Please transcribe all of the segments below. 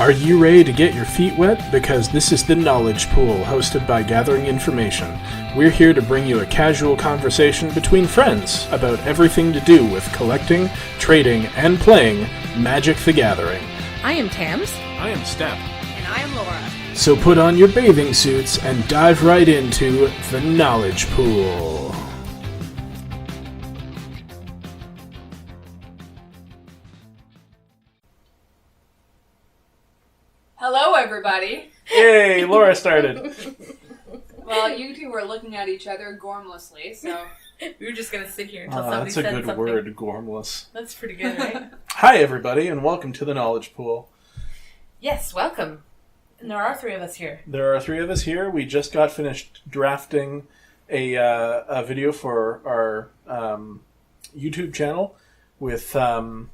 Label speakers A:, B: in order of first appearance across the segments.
A: Are you ready to get your feet wet? Because this is the Knowledge Pool, hosted by Gathering Information. We're here to bring you a casual conversation between friends about everything to do with collecting, trading, and playing Magic the Gathering.
B: I am Tams.
A: I am Step.
C: And I am Laura.
A: So put on your bathing suits and dive right into the Knowledge Pool.
C: Hello, everybody.
A: Yay, Laura started.
C: Well, you two were looking at each other gormlessly, so...
B: We were just going to sit here until somebody
A: That's
B: said
A: a
B: something.
A: good word, gormless.
B: That's pretty good, right?
A: Hi, everybody, and welcome to the Knowledge Pool.
B: Yes, welcome. And there are three of us here.
A: There are three of us here. We just got finished drafting a video for our YouTube channel with the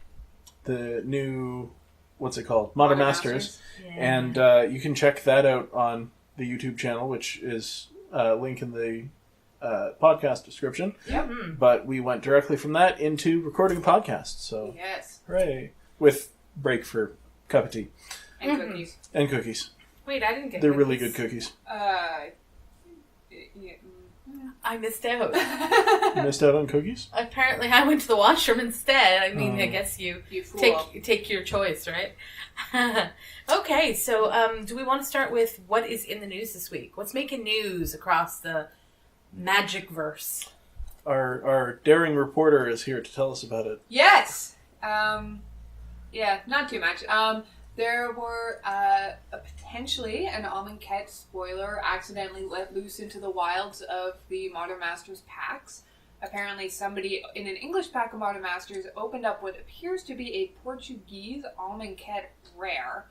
A: new, what's it called? Modern Masters.
B: Yeah.
A: And you can check that out on the YouTube channel, which is link in the podcast description.
C: Yep.
A: But we went directly from that into recording podcasts. So,
C: Yes.
A: hooray. With break for cup of tea.
C: And cookies.
A: And cookies.
B: Wait, I didn't get
A: They're
B: cookies.
A: really good cookies.
B: I missed out.
A: You missed out on cookies?
B: Apparently, I went to the washroom instead. I mean, I guess you
C: fool.
B: take your choice, right? Okay, so do we want to start with what is in the news this week? What's making news across the Magic-verse?
A: Our daring reporter is here to tell us about it.
C: Yes! Yeah, not too much. There were potentially an Amonkhet spoiler accidentally let loose into the wilds of the Modern Masters packs. Apparently somebody in an English pack of Modern Masters opened up what appears to be a Portuguese Amonkhet rare.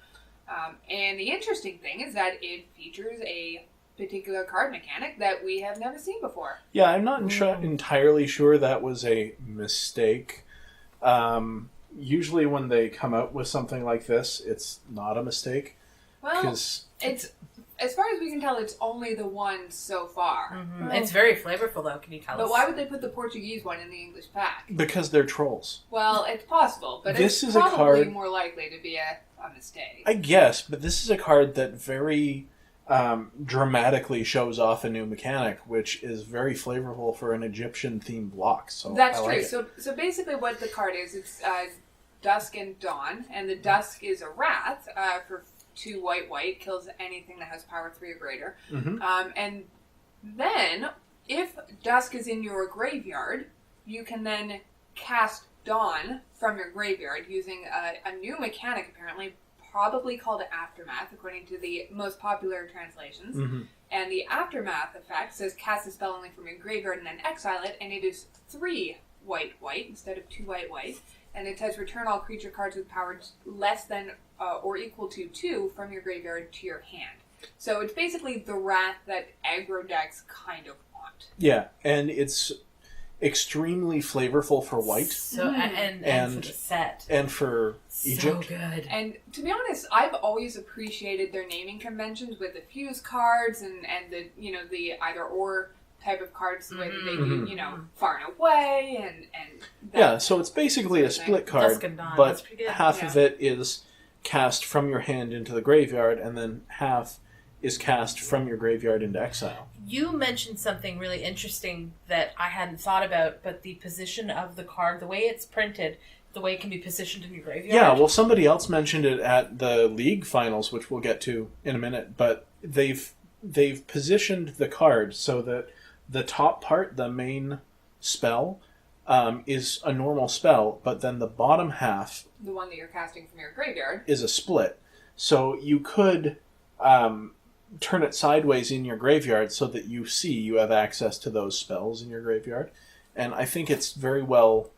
C: And the interesting thing is that it features a particular card mechanic that we have never seen before.
A: Yeah, I'm not entirely sure that was a mistake. Usually when they come out with something like this, it's not a mistake.
C: Well, it's, as far as we can tell, it's only the one so far.
B: Mm-hmm. It's very flavorful, though. Can you tell us?
C: But why would they put the Portuguese one in the English pack?
A: Because they're trolls.
C: Well, it's possible, but
A: This
C: it's
A: is a
C: probably
A: card-
C: more likely to be a mistake.
A: I guess, but this is a card that very dramatically shows off a new mechanic, which is very flavorful for an Egyptian-themed block. So
C: That's
A: I
C: true.
A: like it.
C: So basically what the card is, it's Dusk and Dawn, and the Dusk is a Wrath for 2 white, kills anything that has power 3 or greater.
A: Mm-hmm.
C: And then, if Dusk is in your graveyard, you can then cast Dawn from your graveyard using a new mechanic, apparently, probably called Aftermath, according to the most popular translations.
A: Mm-hmm.
C: And the Aftermath effect says cast a spell only from your graveyard and then exile it, and it is 3 white instead of 2 white. And it says return all creature cards with power less than or equal to 2 from your graveyard to your hand. So it's basically the Wrath that aggro decks kind of want.
A: Yeah, and it's extremely flavorful for white.
B: So, and for the set.
A: And for Egypt.
B: So good.
C: And to be honest, I've always appreciated their naming conventions with the fuse cards and the the either or type of cards where they do far and away and
A: yeah, so it's basically a split card,
B: Dusk and Dawn.
A: but
B: That's pretty good.
A: half of it is cast from your hand into the graveyard, and then half is cast from your graveyard into exile.
B: You mentioned something really interesting that I hadn't thought about, but the position of the card, the way it's printed, the way it can be positioned in your graveyard.
A: Yeah, well, somebody else mentioned it at the league finals, which we'll get to in a minute, but they've positioned the card so that the top part, the main spell, is a normal spell, but then the bottom half,
C: the one that you're casting from your graveyard,
A: is a split. So you could turn it sideways in your graveyard so that you have access to those spells in your graveyard. And I think it's very well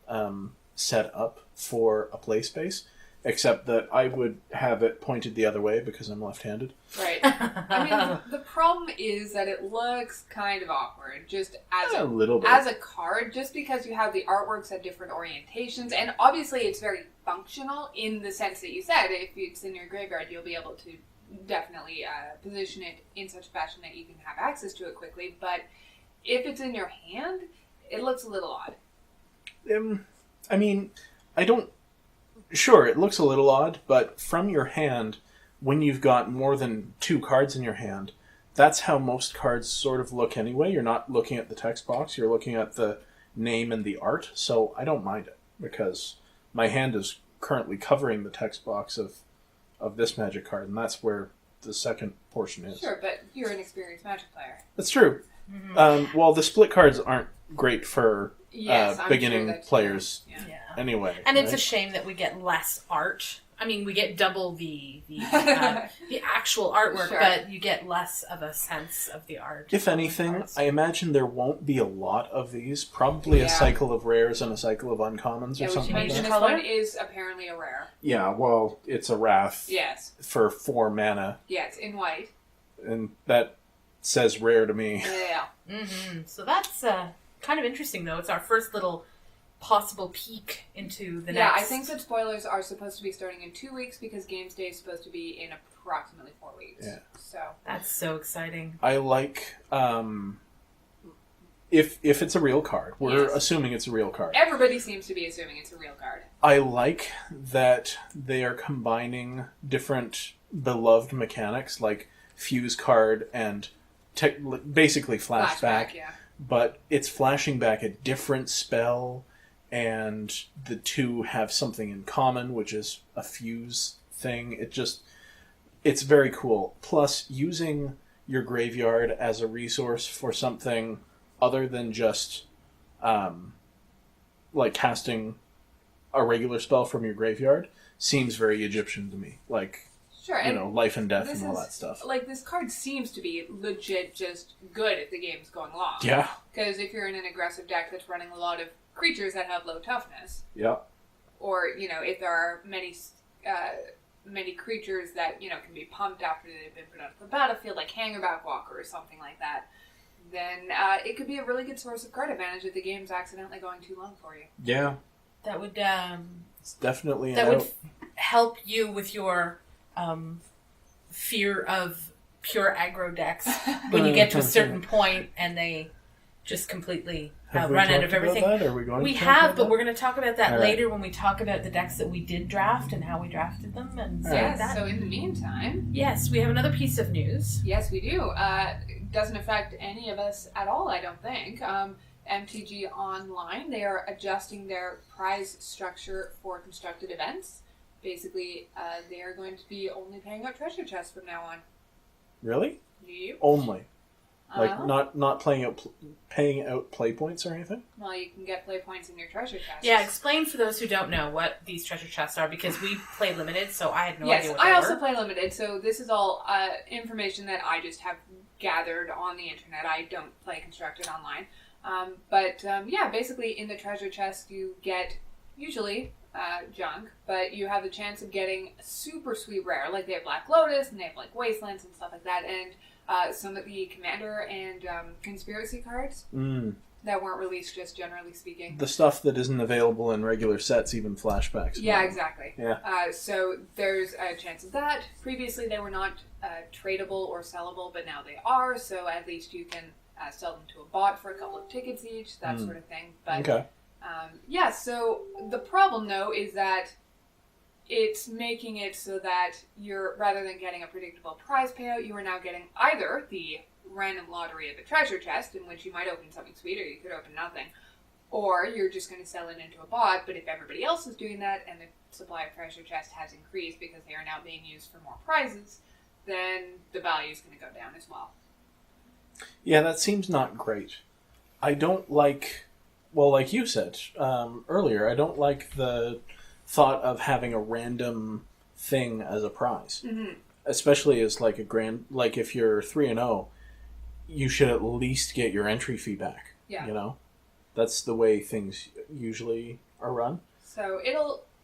A: set up for a play space, except that I would have it pointed the other way because I'm left-handed.
C: Right. I mean, the problem is that it looks kind of awkward, just as
A: A little bit.
C: as a card, just because you have the artworks at different orientations, and obviously it's very functional in the sense that you said, if it's in your graveyard, you'll be able to definitely position it in such a fashion that you can have access to it quickly, but if it's in your hand, it looks a little odd. I
A: mean, I don't... Sure, it looks a little odd, but from your hand, when you've got more than 2 cards in your hand, that's how most cards sort of look anyway. You're not looking at the text box, you're looking at the name and the art. So I don't mind it, because my hand is currently covering the text box of this Magic card, and that's where the second portion is.
C: Sure, but you're an experienced Magic player.
A: That's true. Well, the split cards aren't great for beginning players anyway.
B: And it's a shame that we get less art. I mean, we get double the actual artwork, but you get less of a sense of the art.
A: If anything, I imagine there won't be a lot of these. Probably a cycle of rares and a cycle of uncommons or something like that.
C: This one is apparently a rare.
A: Yeah, well, it's a Wrath.
C: Yes.
A: For 4 mana.
C: Yes, in white.
A: And that says rare to me.
C: Yeah.
B: Mm-hmm. So that's kind of interesting, though. It's our first little possible peek into the next.
C: Yeah, I think that spoilers are supposed to be starting in 2 weeks because Games Day is supposed to be in approximately 4 weeks.
A: Yeah.
C: So
B: that's so exciting.
A: I like if it's a real card. We're assuming it's a real card.
C: Everybody seems to be assuming it's a real card.
A: I like that they are combining different beloved mechanics like Fuse card and basically flashback.
C: Yeah. But
A: it's flashing back a different spell, and the two have something in common, which is a fuse thing. It's very cool. Plus, using your graveyard as a resource for something other than just like casting a regular spell from your graveyard seems very Egyptian to me. Like,
C: sure,
A: life and death and all that stuff.
C: Like, this card seems to be legit just good if the game's going long.
A: Yeah.
C: Because if you're in an aggressive deck that's running a lot of creatures that have low toughness.
A: Yeah.
C: Or, if there are many creatures that, can be pumped after they've been put onto the battlefield, like Hangerback Walker or something like that, then it could be a really good source of card advantage if the game's accidentally going too long for you.
A: Yeah.
B: That would...
A: it's definitely
B: would help you with your... fear of pure aggro decks when you get to a certain point and they just completely run out of everything. We have, but we're going to talk about that later when we talk about the decks that we did draft and how we drafted them. And
C: so in the meantime...
B: Yes, we have another piece of news.
C: Yes, we do. It doesn't affect any of us at all, I don't think. MTG Online, they are adjusting their prize structure for constructed events. Basically, they are going to be only paying out treasure chests from now on.
A: Really?
C: Yep.
A: Only? Like, not paying out play points or anything?
C: Well, you can get play points in your treasure chests.
B: Yeah, explain for those who don't know what these treasure chests are, because we play limited, so I had no idea what they were.
C: Yes, I also play limited, so this is all information that I just have gathered on the internet. I don't play constructed online. Basically in the treasure chest you get, usually... junk, but you have the chance of getting super sweet rare. Like, they have Black Lotus, and they have, like, Wastelands and stuff like that, and some of the Commander and Conspiracy cards that weren't released, just generally speaking.
A: The stuff that isn't available in regular sets, even flashbacks.
C: Yeah, exactly.
A: Yeah.
C: So there's a chance of that. Previously, they were not tradable or sellable, but now they are, so at least you can sell them to a bot for a couple of tickets each, that sort of thing. But,
A: okay.
C: So the problem, though, is that it's making it so that you're, rather than getting a predictable prize payout, you are now getting either the random lottery of a treasure chest, in which you might open something sweet, or you could open nothing, or you're just going to sell it into a bot. But if everybody else is doing that, and the supply of treasure chests has increased because they are now being used for more prizes, then the value is going to go down as well.
A: Yeah, that seems not great. I don't like... Well, like you said earlier, I don't like the thought of having a random thing as a prize. Mm-hmm. Especially as like if you're 3-0, you should at least get your entry fee back.
C: Yeah.
A: That's the way things usually are run.
C: So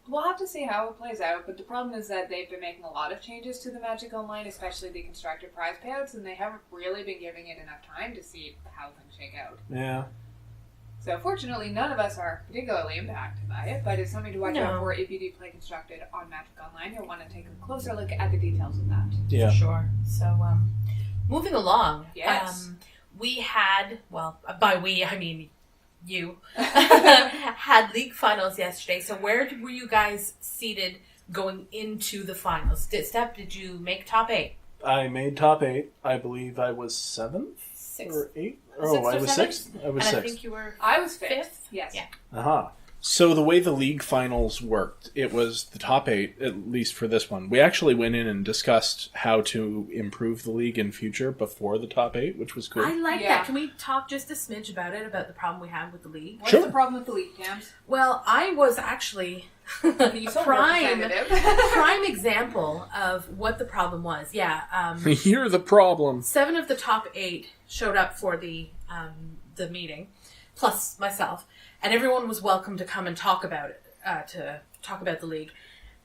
C: we'll have to see how it plays out, but the problem is that they've been making a lot of changes to the Magic Online, especially the constructed prize payouts, and they haven't really been giving it enough time to see how things shake out.
A: Yeah.
C: So fortunately, none of us are particularly impacted by it, but it's something to watch out for if you do play Constructed on Magic Online. You'll want to take a closer look at the details of that.
A: Yeah.
B: For sure. So, moving along.
C: Yes.
B: We had, well, by we, I mean you, had league finals yesterday. So where were you guys seated going into the finals. Step, did you make top 8?
A: I made top 8. I believe I was 7th?
B: 6th.
A: Or 8th?
B: Sixth
A: I
B: or
A: was
B: seventh?
A: 6th. I was
B: And
A: 6th.
B: I think you were
C: I was 5th.
B: 5th?
C: Yes.
B: Yeah.
A: Aha. So the way the league finals worked, it was the top 8, at least for this one. We actually went in and discussed how to improve the league in future before the top 8, which was cool.
B: I like
C: Yeah.
B: that. Can we talk just a smidge about it, about the problem we have with the league?
C: What's
A: Sure.
C: the problem with the league, Tams?
B: Well, I was actually
C: You so
B: prime
C: representative.
B: example of what the problem was. Yeah,
A: You're the problem.
B: 7 of the top 8 showed up for the meeting, plus myself, and everyone was welcome to come and talk about it, to talk about the league.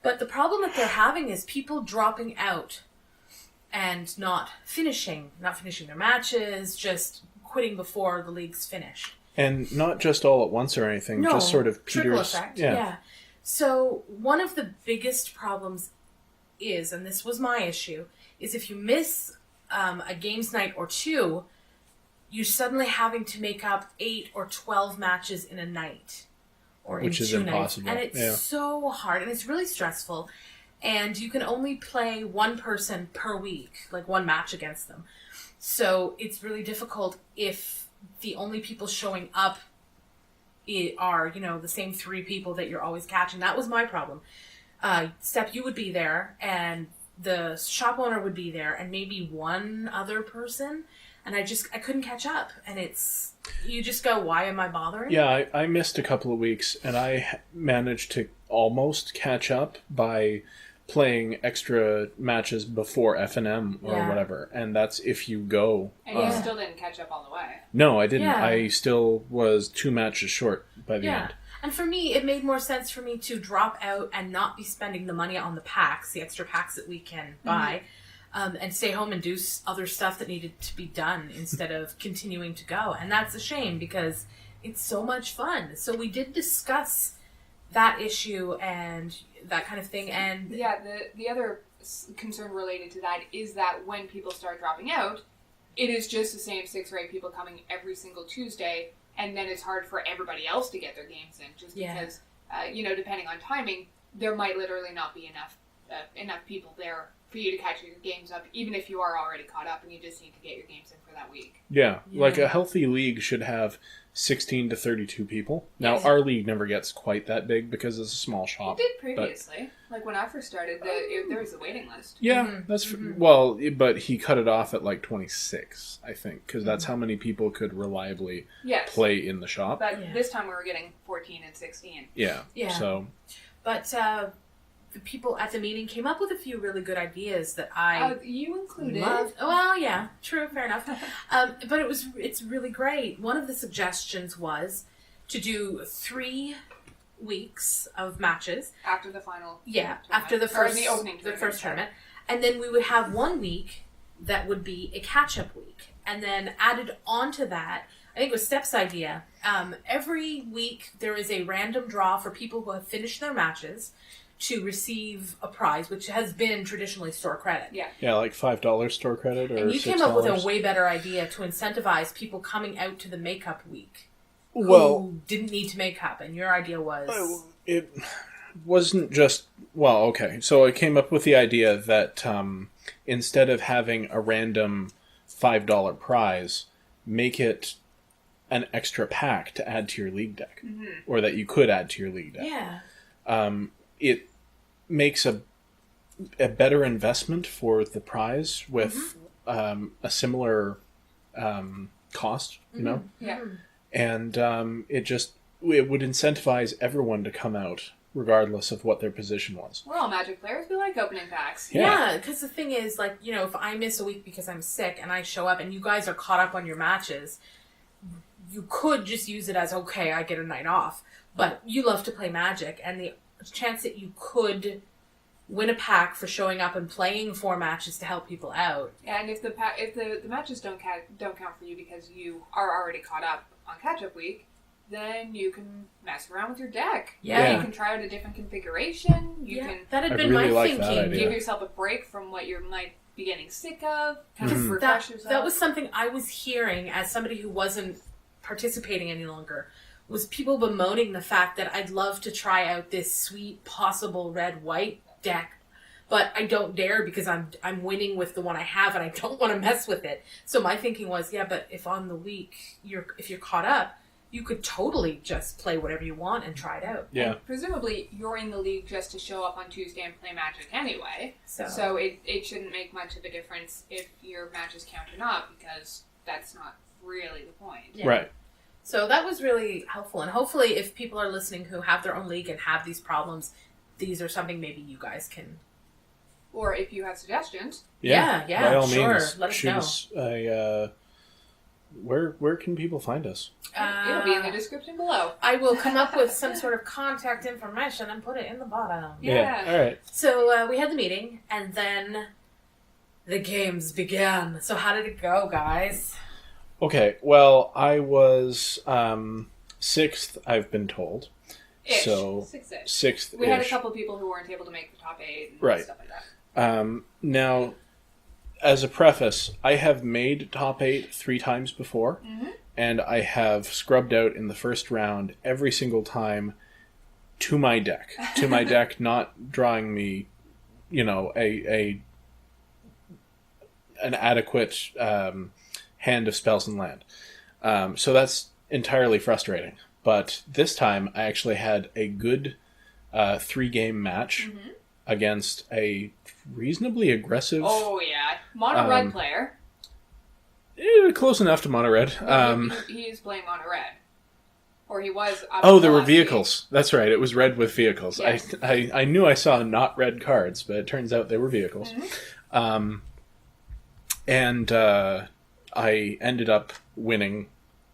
B: But the problem that they're having is people dropping out and not finishing their matches, just quitting before the league's finished.
A: And not just all at once or anything,
B: No,
A: just sort of
B: trickle
A: peters.
B: effect. Yeah. So one of the biggest problems is, and this was my issue, is if you miss a games night or 2, you're suddenly having to make up 8 or 12 matches in a night, or
A: Which
B: in
A: is
B: 2
A: impossible.
B: nights, and it's
A: Yeah.
B: so hard, and it's really stressful. And you can only play one person per week, like one match against them. So it's really difficult if the only people showing up are, the same 3 people that you're always catching. That was my problem. Step, you would be there, and the shop owner would be there, and maybe one other person, and I couldn't catch up. And you just go, why am I bothering?
A: Yeah, I missed a couple of weeks, and I managed to almost catch up by playing extra matches before F&M or
B: Yeah.
A: whatever, and that's if you go.
C: And you still didn't catch up all the way.
A: No, I didn't.
B: Yeah.
A: I still was 2 matches short by the
B: Yeah.
A: end.
B: And for me, it made more sense for me to drop out and not be spending the money on the packs, the extra packs that we can buy, and stay home and do other stuff that needed to be done instead of continuing to go. And that's a shame because it's so much fun. So we did discuss that issue and that kind of thing. And
C: Yeah, the other concern related to that is that when people start dropping out, it is just the same 6 or 8 people coming every single Tuesday, and then it's hard for everybody else to get their games in, just because, depending on timing, there might literally not be enough people there for you to catch your games up, even if you are already caught up and you just need to get your games in for that week.
A: Yeah,
B: Yeah.
A: like a healthy league should have 16 to 32 people. Now,
C: Yes.
A: our league never gets quite that big because it's a small
C: It
A: shop.
C: did previously. Like when I first started, there was a waiting list.
A: Yeah,
B: Mhm,
A: that's
B: mhm.
A: well, but he cut it off at like 26, I think, because that's how many people could reliably
C: Yes.
A: play in the shop.
C: But
B: Yeah.
C: this time we were getting 14 and 16.
A: Yeah.
B: Yeah.
A: So
B: But the people at the meeting came up with a few really good ideas that I
C: You included.
B: loved. Well, yeah, true, fair enough. But it's really great. One of the suggestions was to do 3 weeks of matches.
C: After the final.
B: Yeah,
C: tournament.
B: after the
C: Or
B: first
C: the opening
B: the
C: tournament,
B: first
C: sorry.
B: tournament, and then we would have 1 week that would be a catch-up week, and then added onto that, I think it was Step's idea. Every week there is a random draw for people who have finished their matches to receive a prize, which has been traditionally store credit.
C: Yeah.
A: yeah, like $5 store credit or
B: And you
A: $6.
B: came up with a way better idea to incentivize people coming out to the makeup week
A: well,
B: who didn't need to make up, and your idea was
A: it wasn't just okay. So I came up with the idea that instead of having a random $5 prize, make it an extra pack to add to your league deck, or that you could add to your league deck.
B: yeah.
A: It makes a better investment for the prize with a similar cost, you know,
C: Yeah.
A: and it would incentivize everyone to come out regardless of what their position was.
C: We're all Magic players. We like opening packs.
A: Yeah.
B: Yeah, because the thing is, like, if I miss a week because I'm sick and I show up and you guys are caught up on your matches, you could just use it as, okay, I get a night off. But you love to play Magic, and the chance that you could win a pack for showing up and playing 4 matches to help people out.
C: And if the matches don't count for you because you are already caught up on catch-up week, then you can mess around with your deck.
B: Yeah.
C: You can try out a different configuration. You
B: Yeah,
C: can
B: that had
A: I
B: been
A: really
B: my
A: like that
B: thinking.
A: idea.
C: give yourself a break from what you might be getting sick of. Kind of
A: Mhm.
C: refresh yourself.
B: That was something I was hearing as somebody who wasn't participating any longer, was people bemoaning the fact that I'd love to try out this sweet possible red-white deck, but I don't dare because I'm winning with the one I have and I don't want to mess with it. So my thinking was, yeah, but if on the week if you're caught up, you could totally just play whatever you want and try it out.
A: Yeah.
C: And presumably, you're in the league just to show up on Tuesday and play Magic anyway. So it shouldn't make much of a difference if your matches count or not, because that's not really the point.
B: Yeah.
A: Right.
B: So that was really helpful. And hopefully, if people are listening who have their own league and have these problems, these are something maybe you guys can...
C: Or if you have suggestions.
B: Yeah,
A: by all
B: sure.
A: means,
B: Let us
A: choose where can people find us?
C: It'll be in the description below.
B: I will come up with some sort of contact information and put it in the bottom.
C: Yeah.
A: All right.
B: So we had the meeting, and then the games began. So how did it go, guys?
A: Okay. Well, I was 6th, I've been told.
C: Ish.
A: So
C: 6-ish.
A: 6th.
C: We had a couple of people who weren't able to make the top 8 and
A: Right.
C: stuff like that.
A: Now, as a preface, I have made top 8 3 times before, and I have scrubbed out in the first round every single time to my deck. To my deck, not drawing me, an adequate hand of spells and land. So that's entirely frustrating. But this time, I actually had a good 3-game match against a reasonably aggressive...
C: Oh, yeah. Mono red player.
A: Close enough to mono red.
C: He is playing mono red. Or he was...
A: There were vehicles. That's right. It was red with vehicles. Yes. I knew I saw not red cards, but it turns out they were vehicles. And I ended up winning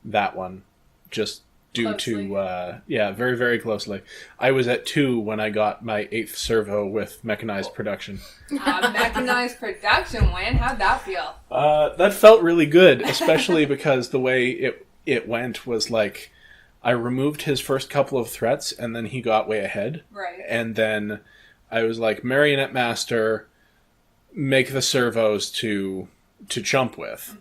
A: that one just due
C: Closely.
A: to... very, very closely. I was at 2 when I got my 8th servo with mechanized production.
C: Mechanized production win? How'd that feel?
A: That felt really good, especially because the way it went was like I removed his first couple of threats and then he got way ahead.
C: Right.
A: And then I was like, Marionette Master, make the servos to chump with.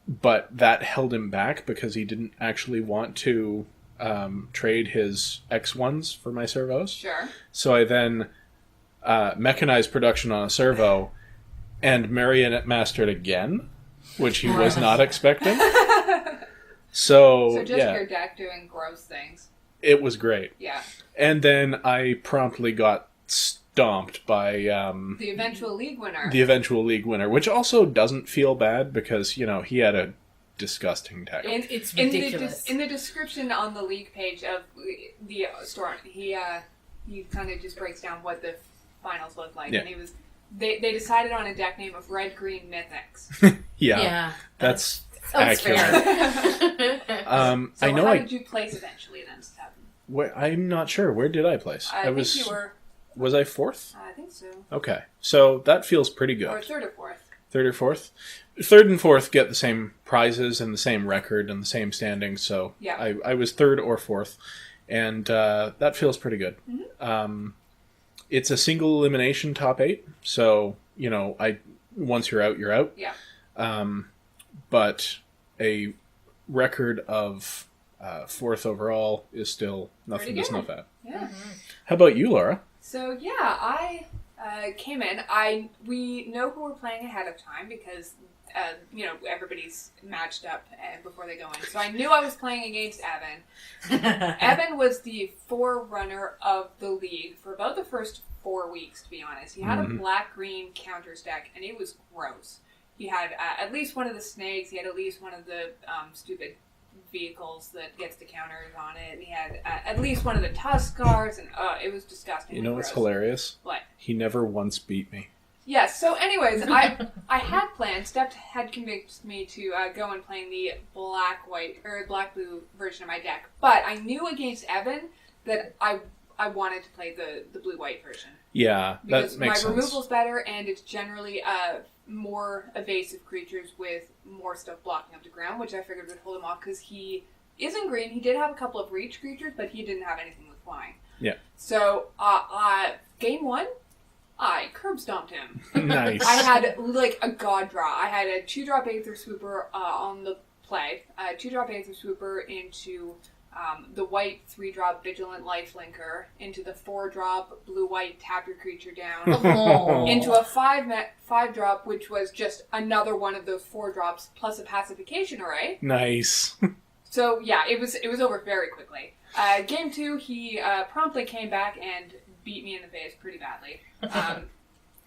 A: But that held him back because he didn't actually want to trade his X1s for my servos.
C: Sure.
A: So I then mechanized production on a servo and Marionette Mastered again, which he was not expecting.
C: So just your deck doing gross things.
A: It was great.
C: Yeah.
A: And then I promptly got stomped by
C: the eventual league winner.
A: The eventual league winner, which also doesn't feel bad because, he had a disgusting deck.
B: It's ridiculous.
C: In the description on the league page of the store, he kind of just breaks down what the finals look like.
A: Yeah.
C: And they decided on a deck name of Red Green Mythics.
A: Yeah. That's accurate.
C: So
A: I know
C: how did you place eventually then, Steph?
A: I'm not sure. Where did I place?
C: I think you were...
A: Was I 4th?
C: I think so.
A: Okay. So that feels pretty good.
C: Or 3rd or 4th.
A: 3rd or 4th? 3rd and 4th get the same prizes and the same record and the same standing, so
C: yeah.
A: I was 3rd or 4th, and that feels pretty good. It's a single elimination top 8, so, once you're out, you're out.
C: Yeah.
A: But a record of 4th overall is still nothing to snuff at.
C: Yeah.
A: How about you, Laura?
C: So I came in. We know who we're playing ahead of time because everybody's matched up before they go in. So I knew I was playing against Evan. Evan was the forerunner of the league for about the first 4 weeks, to be honest. He had a black-green counters deck, and it was gross. He had at least one of the snakes. He had at least one of the stupid vehicles that gets the counters on it. And he had at least one of the Tuskars, and it was disgusting.
A: You know what's hilarious?
C: What?
A: He never once beat me.
C: Yes, so anyways, I had planned, Steph had convinced me to go and play the black-blue version of my deck. But I knew against Evan that I wanted to play the blue-white version.
A: Yeah,
C: because
A: that makes sense.
C: My removal's better, and it's generally more evasive creatures with more stuff blocking up the ground, which I figured would hold him off because he isn't green. He did have a couple of reach creatures, but he didn't have anything with flying.
A: Yeah.
C: So, game 1, I curb stomped him.
A: Nice.
C: I had like a god draw. I had a 2-drop Aether Swooper on the play, a 2-drop Aether Swooper into the white 3-drop Vigilant Lifelinker into the 4-drop blue-white tap your creature down into a 5-drop, which was just another one of those 4 drops plus a pacification array.
A: Nice.
C: So yeah, it was over very quickly. Game 2, he promptly came back and beat me in the face pretty badly.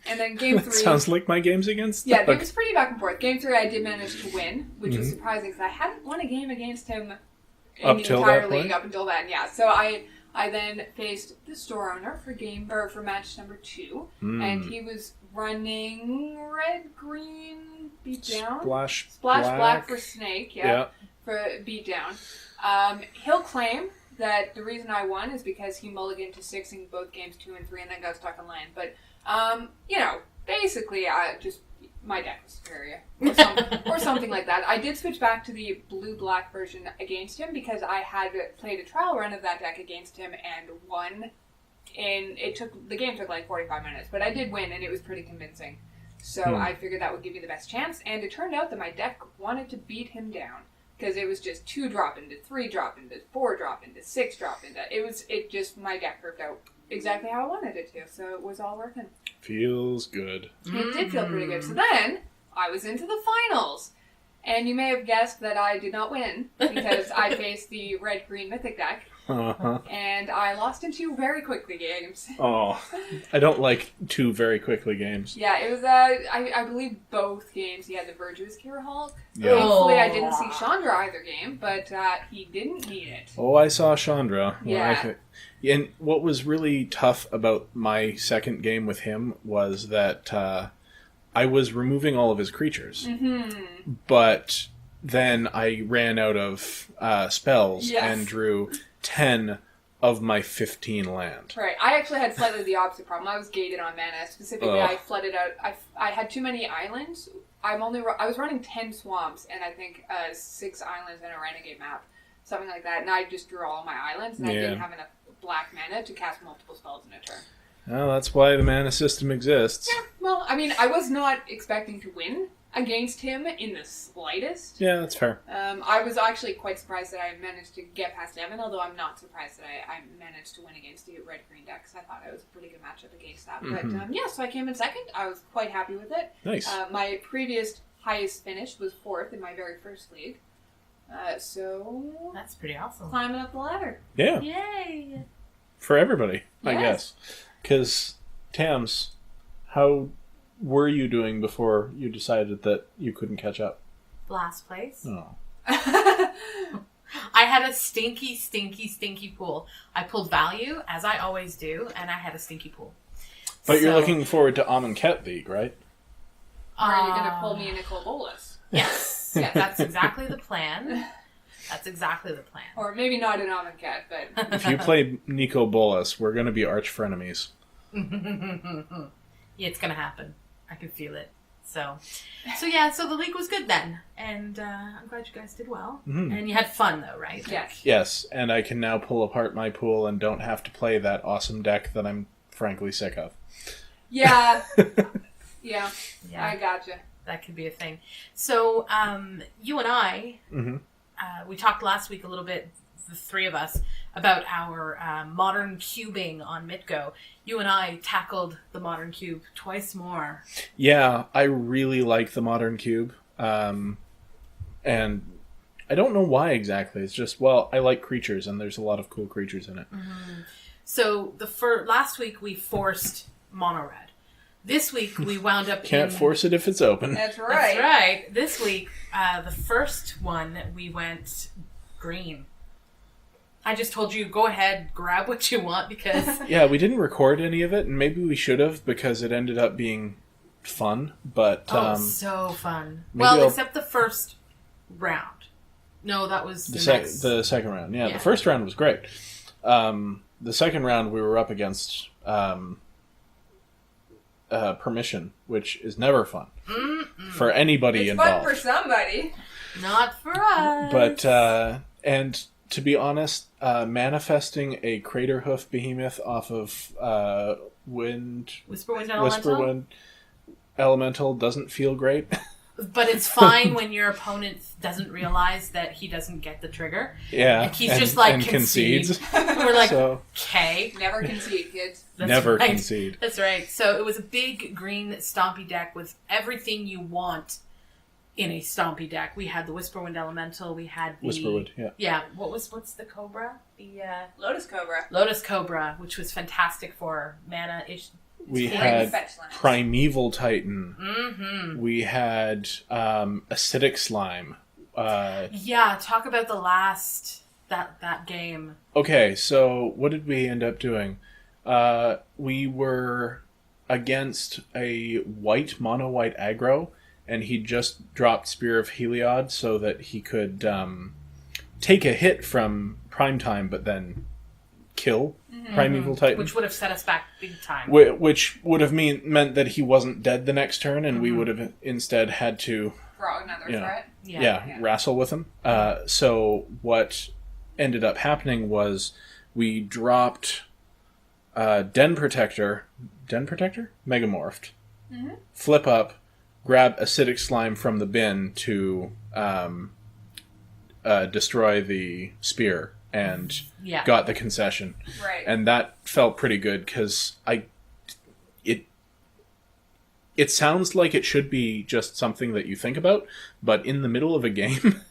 C: And then game 3...
A: Sounds like my games against
C: Yeah, it was pretty back and forth. Game 3, I did manage to win, which was surprising because I hadn't won a game against him in the entire league up until then. Yeah, so I then faced the store owner for match number 2, and he was running red, green, beat down.
A: Splash
C: black for snake, for beat down. He'll claim that the reason I won is because he mulliganed to 6 in both games 2 and 3 and then got stuck on land. But, basically, my deck was superior. Or something like that. I did switch back to the blue-black version against him because I had played a trial run of that deck against him and won. And the game took like 45 minutes, but I did win and it was pretty convincing. So I figured that would give me the best chance. And it turned out that my deck wanted to beat him down. Because it was just 2-drop into 3-drop into 4-drop into 6-drop into... my deck worked out exactly how I wanted it to, so it was all working.
A: Feels good.
C: It did feel pretty good. So then, I was into the finals. And you may have guessed that I did not win, because I faced the red-green mythic deck. And I lost in 2 very quickly games.
A: Oh, I don't like 2 very quickly games.
C: Yeah, it was, I believe both games he had the Virtuous Cure Hulk. Yeah. Thankfully, I didn't see Chandra either game, but he didn't need it.
A: Oh, I saw Chandra.
C: Yeah.
A: And what was really tough about my second game with him was that I was removing all of his creatures. But then I ran out of spells and drew 10 of my 15 land.
C: Right. I actually had slightly the opposite problem. I was gated on mana. Specifically, I flooded out... I had too many islands. I was running 10 swamps and I think 6 islands and a renegade map. Something like that. And I just drew all my islands and I didn't have enough black mana to cast multiple spells in a turn.
A: Well, that's why the mana system exists.
C: Yeah, well, I mean, I was not expecting to win against him in the slightest.
A: Yeah, that's fair.
C: I was actually quite surprised that I managed to get past Evan, although I'm not surprised that I managed to win against the red-green deck, because I thought it was a pretty good matchup against that. But, so I came in second. I was quite happy with it.
A: Nice.
C: My previous highest finish was 4th in my very first league. So...
B: That's pretty awesome.
C: Climbing up the ladder.
A: Yeah.
B: Yay!
A: For everybody, I guess. Because, Tams, how were you doing before you decided that you couldn't catch up?
B: Last place.
A: Oh.
B: I had a stinky, stinky, stinky pool. I pulled value, as I always do, and I had a stinky pool.
A: But you're looking forward to Amonkhet League, right?
C: Or are you going to pull me a Nicole Bolas?
B: Yes. Yeah, that's exactly the plan. That's exactly the plan.
C: Or maybe not an Amonkhet, but...
A: If you play Nico Bolas, we're going to be arch frenemies.
B: Yeah, it's going to happen. I can feel it. So the league was good then. And I'm glad you guys did well. And you had fun, though, right?
C: Yes.
A: Yes, and I can now pull apart my pool and don't have to play that awesome deck that I'm frankly sick of.
C: Yeah. Yeah. I gotcha.
B: That could be a thing. So, you and I, we talked last week a little bit, the 3 of us, about our modern cubing on MTGO. You and I tackled the modern cube twice more.
A: Yeah, I really like the modern cube. And I don't know why exactly. It's just, I like creatures, and there's a lot of cool creatures in it.
B: So, last week we forced mono red. This week we wound up
A: Can't force it if it's open.
C: That's right.
B: That's right. This week, the first one, we went green. I just told you, go ahead, grab what you want, because...
A: Yeah, we didn't record any of it, and maybe we should have, because it ended up being fun, but...
B: so fun. Well, except the first round. No, that was
A: the second round. Yeah, the first round was great. The second round, we were up against... permission, which is never fun for anybody involved.
C: It's fun for somebody.
B: Not for us.
A: But, and to be honest, manifesting a Crater Hoof Behemoth off of
B: Whisperwind Elemental
A: Elemental doesn't feel great.
B: But it's fine when your opponent doesn't realize that he doesn't get the trigger.
A: Yeah.
B: Like he's just like,
A: and concedes.
B: We're like,
A: So,
B: okay.
C: Never concede, kids.
A: never
B: right.
A: concede.
B: That's right. So it was a big green stompy deck with everything you want in a stompy deck. We had the Whisperwind Elemental. We had the...
A: Whisperwood, yeah.
B: Yeah. What's the Cobra? The
C: Lotus Cobra.
B: Lotus Cobra, which was fantastic for mana.
A: We
C: Great
A: had
C: fetch lines.
A: Primeval Titan.
B: Mm-hmm.
A: We had Acidic Slime.
B: Yeah, talk about the last that game.
A: Okay, so what did we end up doing? We were against a mono white aggro, and he just dropped Spear of Heliod so that he could take a hit from Primetime, but then kill Primeval Titan.
B: Which would have set us back big time.
A: Which would have meant that he wasn't dead the next turn, and we would have instead had to
C: For another threat.
B: Yeah.
A: wrestle with him. So what ended up happening was we dropped Den Protector, Megamorphed, flip up, grab Acidic Slime from the bin to destroy the spear, and got the concession.
C: Right.
A: And that felt pretty good because it sounds like it should be just something that you think about, but in the middle of a game,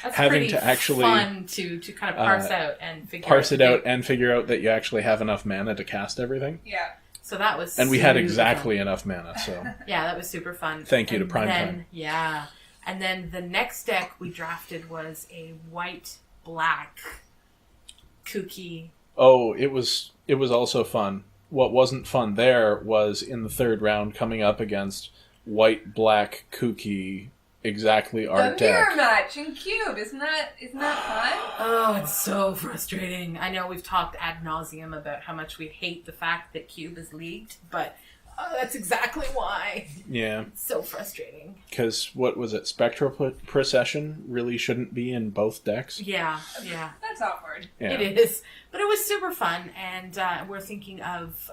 B: That's
A: having
B: pretty
A: to actually
B: fun to kind of parse out and figure
A: and figure out that you actually have enough mana to cast everything.
C: Yeah.
B: So that was
A: And we had
B: super
A: exactly
B: fun.
A: enough mana, so
B: Yeah, that was super fun.
A: Thank you to
B: And
A: Primetime.
B: then, yeah. And then the next deck we drafted was a white-black kooky.
A: oh, it was also fun. What wasn't fun there was in the third round coming up against white, black, kooky, exactly art
C: The mirror
A: deck.
C: match in Cube. Isn't that fun?
B: Oh, it's so frustrating. I know we've talked ad nauseum about how much we hate the fact that Cube is leaked, but that's exactly why.
A: Yeah,
B: It's so frustrating.
A: because what was it? Spectral Procession really shouldn't be in both decks.
B: Yeah.
C: That's awkward.
A: Yeah.
B: It is. But it was super fun, and we're thinking of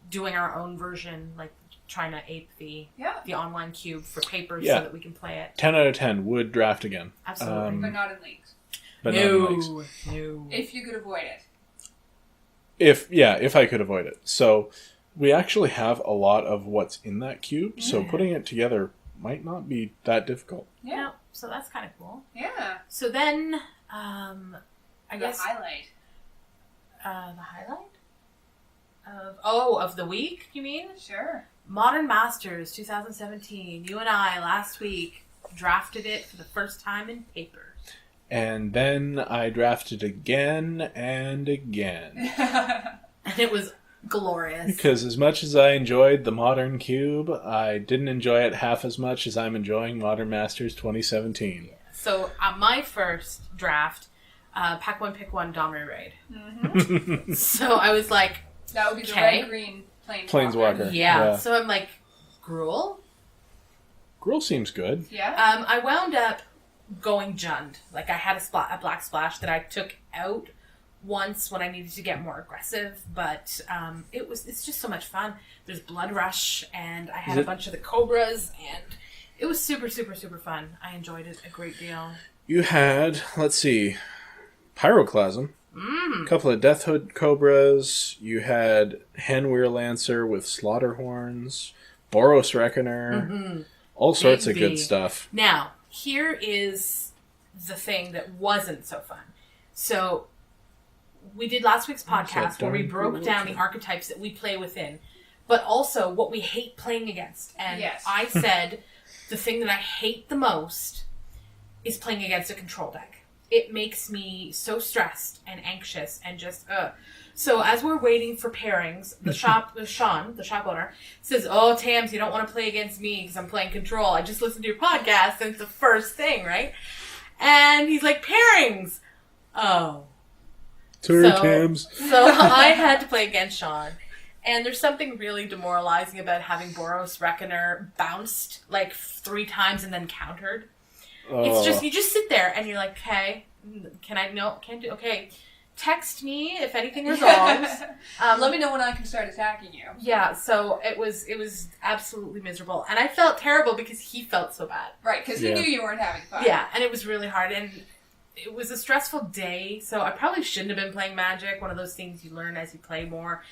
B: doing our own version, like trying to ape the online cube for papers so that we can play it.
A: 10 out of 10 would draft again.
B: Absolutely.
C: But not in leagues.
A: But not in leagues.
B: No.
C: If you could avoid it.
A: If I could avoid it. So we actually have a lot of what's in that cube, so putting it together might not be that difficult.
C: Yeah.
B: No, so that's kind of cool.
C: Yeah.
B: So then, I guess...
C: highlight.
B: The highlight? Of the week, you mean?
C: Sure.
B: Modern Masters 2017. You and I, last week, drafted it for the first time in papers.
A: And then I drafted again and again.
B: And it was glorious.
A: Because as much as I enjoyed the Modern Cube, I didn't enjoy it half as much as I'm enjoying Modern Masters 2017.
B: So, my first draft, Pack 1, Pick 1, Domri Raid.
C: Mm-hmm.
B: So I was like...
C: That would be the
B: Okay.
C: red-green
A: Planeswalker.
B: Yeah. So I'm like, Gruul?
A: Gruul seems good.
C: Yeah.
B: I wound up going Jund. Like, I had a black splash that I took out once when I needed to get more aggressive, but it's just so much fun. There's Blood Rush, and I had a bunch of the Cobras, and it was super, super, super fun. I enjoyed it a great deal.
A: You had, let's see, Pyroclasm. A couple of Deathhood Cobras. You had Henweir Lancer with Slaughterhorns, Boros Reckoner, all sorts of
B: Big
A: good
B: B.
A: stuff.
B: Now, here is the thing that wasn't so fun. So, we did last week's podcast where we broke down the archetypes that we play within, but also what we hate playing against. And
C: Yes.
B: I said the thing that I hate the most is playing against a control deck. It makes me so stressed and anxious and just, So as we're waiting for pairings, Sean, the shop owner, says, "Oh, Tams, you don't want to play against me because I'm playing control. I just listened to your podcast and it's the first thing, right?" And he's like, "Pairings!" Oh.
A: Tams.
B: So I had to play against Sean. And there's something really demoralizing about having Boros Reckoner bounced like 3 times and then countered. It's just, you just sit there and you're like, okay, can I, no, can't do, okay. text me if anything resolves.
C: Let me know when I can start attacking you.
B: Yeah, so it was absolutely miserable. And I felt terrible because he felt so bad.
C: Right, because he knew you weren't having fun.
B: Yeah, and it was really hard. And it was a stressful day, so I probably shouldn't have been playing Magic. One of those things you learn as you play more.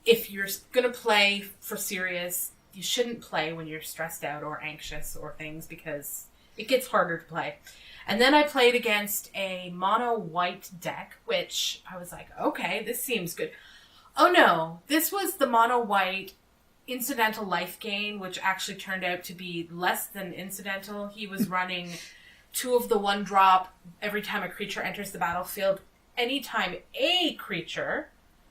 B: If you're going to play for serious, you shouldn't play when you're stressed out or anxious or things because it gets harder to play. And then I played against a mono white deck, which I was like, okay, this seems good. Oh no, this was the mono white incidental life gain, which actually turned out to be less than incidental. He was running 2 of the 1 drop every time a creature enters the battlefield. Anytime a creature,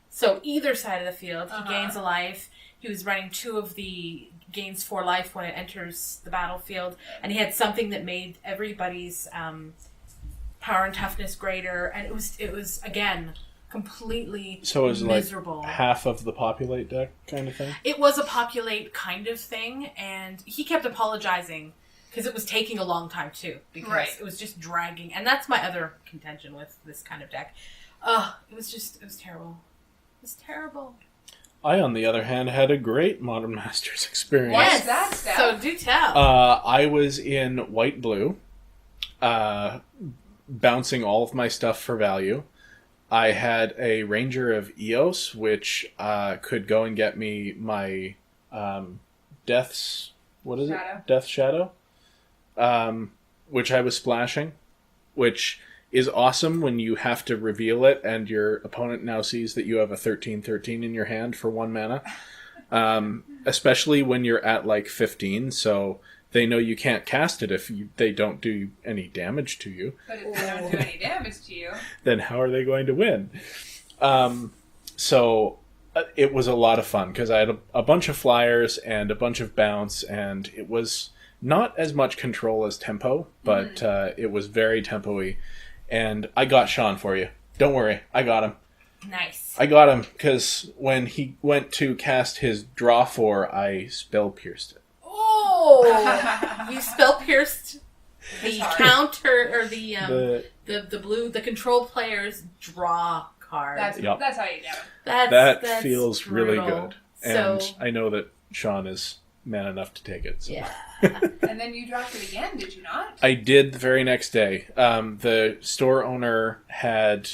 B: so either side of the field, he gains a life. He was running 2 of the gains 4 life when it enters the battlefield. And he had something that made everybody's power and toughness greater. And it was again, completely
A: So it was
B: miserable.
A: Like half of the populate deck kind of thing?
B: It was a populate kind of thing. And he kept apologizing because it was taking a long time too. Because it was just dragging. And that's my other contention with this kind of deck. It was terrible. It was terrible.
A: I, on the other hand, had a great Modern Masters experience.
B: Yes,
C: that stuff?
B: So do tell.
A: I was in white-blue, bouncing all of my stuff for value. I had a Ranger of Eos, which could go and get me my Death's... What is
C: Shadow.
A: it? Death Shadow. Which I was splashing, which is awesome when you have to reveal it and your opponent now sees that you have a 13/13 in your hand for 1 mana. Especially when you're at like 15, so they know you can't cast it if they don't do any damage to you.
C: But if they don't do any damage to you,
A: then how are they going to win? So it was a lot of fun because I had a bunch of flyers and a bunch of bounce, and it was not as much control as tempo, but it was very tempo-y. And I got Sean for you. Don't worry, I got him.
B: Nice.
A: I got him because when he went to cast his draw 4, I spell pierced it.
B: Oh! You spell pierced the counter or the blue, the control player's draw card.
C: that's how you do it.
A: That feels
B: brutal.
A: really good. And I know that Sean is man enough to take it. So.
B: Yeah.
C: And then you dropped it again, did you not?
A: I did the very next day. The store owner had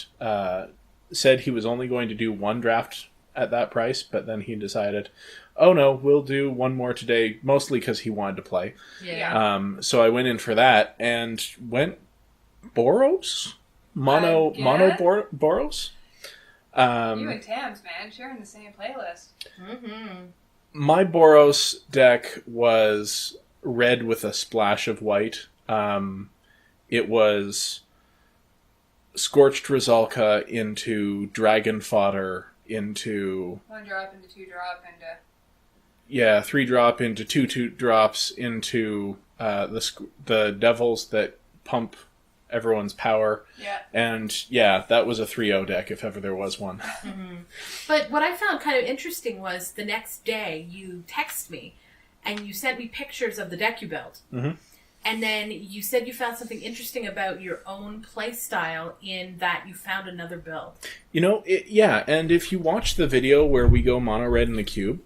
A: said he was only going to do 1 draft at that price, but then he decided, oh no, we'll do 1 more today, mostly because he wanted to play.
B: Yeah.
A: So I went in for that and went Boros? Mono Boros?
C: You and Tams, man, sharing the same playlist.
B: Mm-hmm.
A: My Boros deck was red with a splash of white. It was Scorched Rizalka into Dragon Fodder into...
C: 1 drop into 2 drop into...
A: Yeah, 3 drop into 2 drops into the devils that pump everyone's power.
C: Yeah.
A: And yeah, that was a 3-0 deck if ever there was one.
B: Mm-hmm. But what I found kind of interesting was the next day you text me and you sent me pictures of the deck you built.
A: Mm-hmm.
B: And then you said you found something interesting about your own play style in that you found another build.
A: You know, yeah, and if you watch the video where we go mono red in the cube,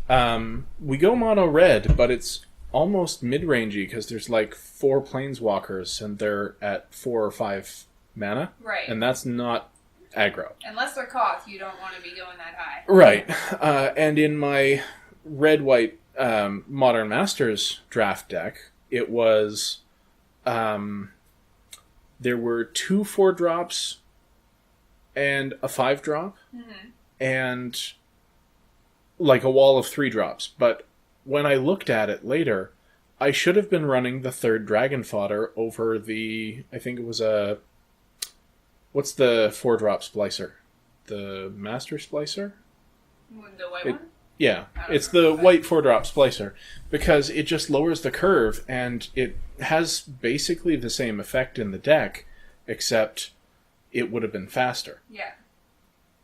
A: we go mono red, but it's almost mid-rangey because there's like 4 planeswalkers and they're at 4 or 5 mana.
C: Right.
A: And that's not aggro.
C: Unless they're Koth, you don't want to be going that high.
A: Right. And in my red-white Modern Masters draft deck, it was... there were 2 4-drops and a 5-drop.
C: Mm-hmm.
A: And like a wall of 3 drops. But when I looked at it later, I should have been running the 3rd Dragon Fodder over the... I think it was a... What's the 4-drop splicer? The Master Splicer?
C: The white one?
A: Yeah, it's the white 4-drop splicer. Because it just lowers the curve, and it has basically the same effect in the deck, except it would have been faster.
C: Yeah.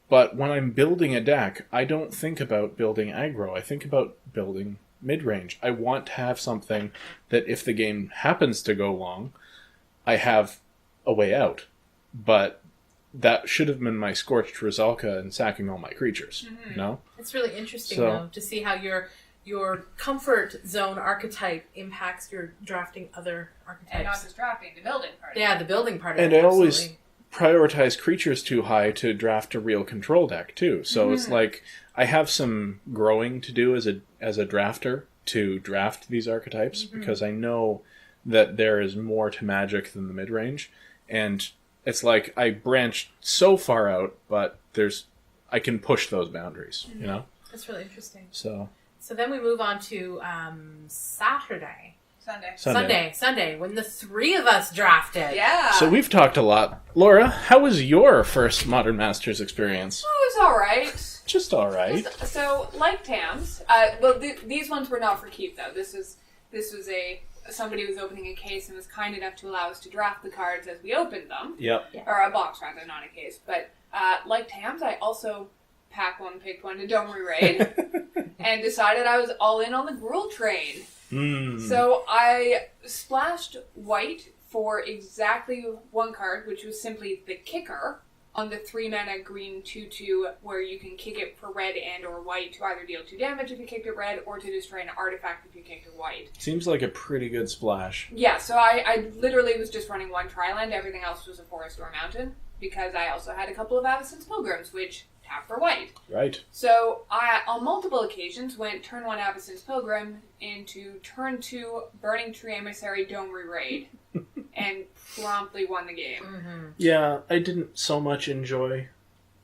A: But when I'm building a deck, I don't think about building aggro. I think about building mid-range. I want to have something that if the game happens to go long, I have a way out. But that should have been my Scorched Rizalka and sacking all my creatures, you know?
B: It's really interesting,
A: So-
B: though, to see how your comfort zone archetype impacts your drafting other archetypes.
C: And not just drafting, the building part.
B: Yeah, the building part of
A: And
B: it.
A: I always
B: absolutely.
A: prioritize creatures too high to draft a real control deck, too. So it's like, I have some growing to do as a drafter to draft these archetypes, because I know that there is more to Magic than the mid-range. And it's like, I branched so far out, but I can push those boundaries, you know?
B: That's really interesting.
A: So
B: So then we move on to Sunday, when the three of us drafted.
C: Yeah.
A: So we've talked a lot. Laura, how was your first Modern Masters experience?
C: Oh, it was all right.
A: Just all right.
C: So, like Tams, these ones were not for keep though. This was somebody was opening a case and was kind enough to allow us to draft the cards as we opened them.
A: Yep.
C: Or a box rather, not a case. But like Tams, I also picked one to Domri Raid and decided I was all in on the Gruul train. So I splashed white for exactly one card, which was simply the Kicker, on the 3-mana green 2/2, where you can kick it for red and or white to either deal 2 damage if you kicked it red, or to destroy an artifact if you kicked it white.
A: Seems like a pretty good splash.
C: Yeah, so I literally was just running one Triland, everything else was a forest or a mountain, because I also had a couple of Avacyn's Pilgrims, which tap for white.
A: Right.
C: So I, on multiple occasions, went turn 1 Avacyn's Pilgrim into turn 2 Burning Tree Emissary Domri Raid, and promptly won the game.
B: Mm-hmm.
A: Yeah, I didn't so much enjoy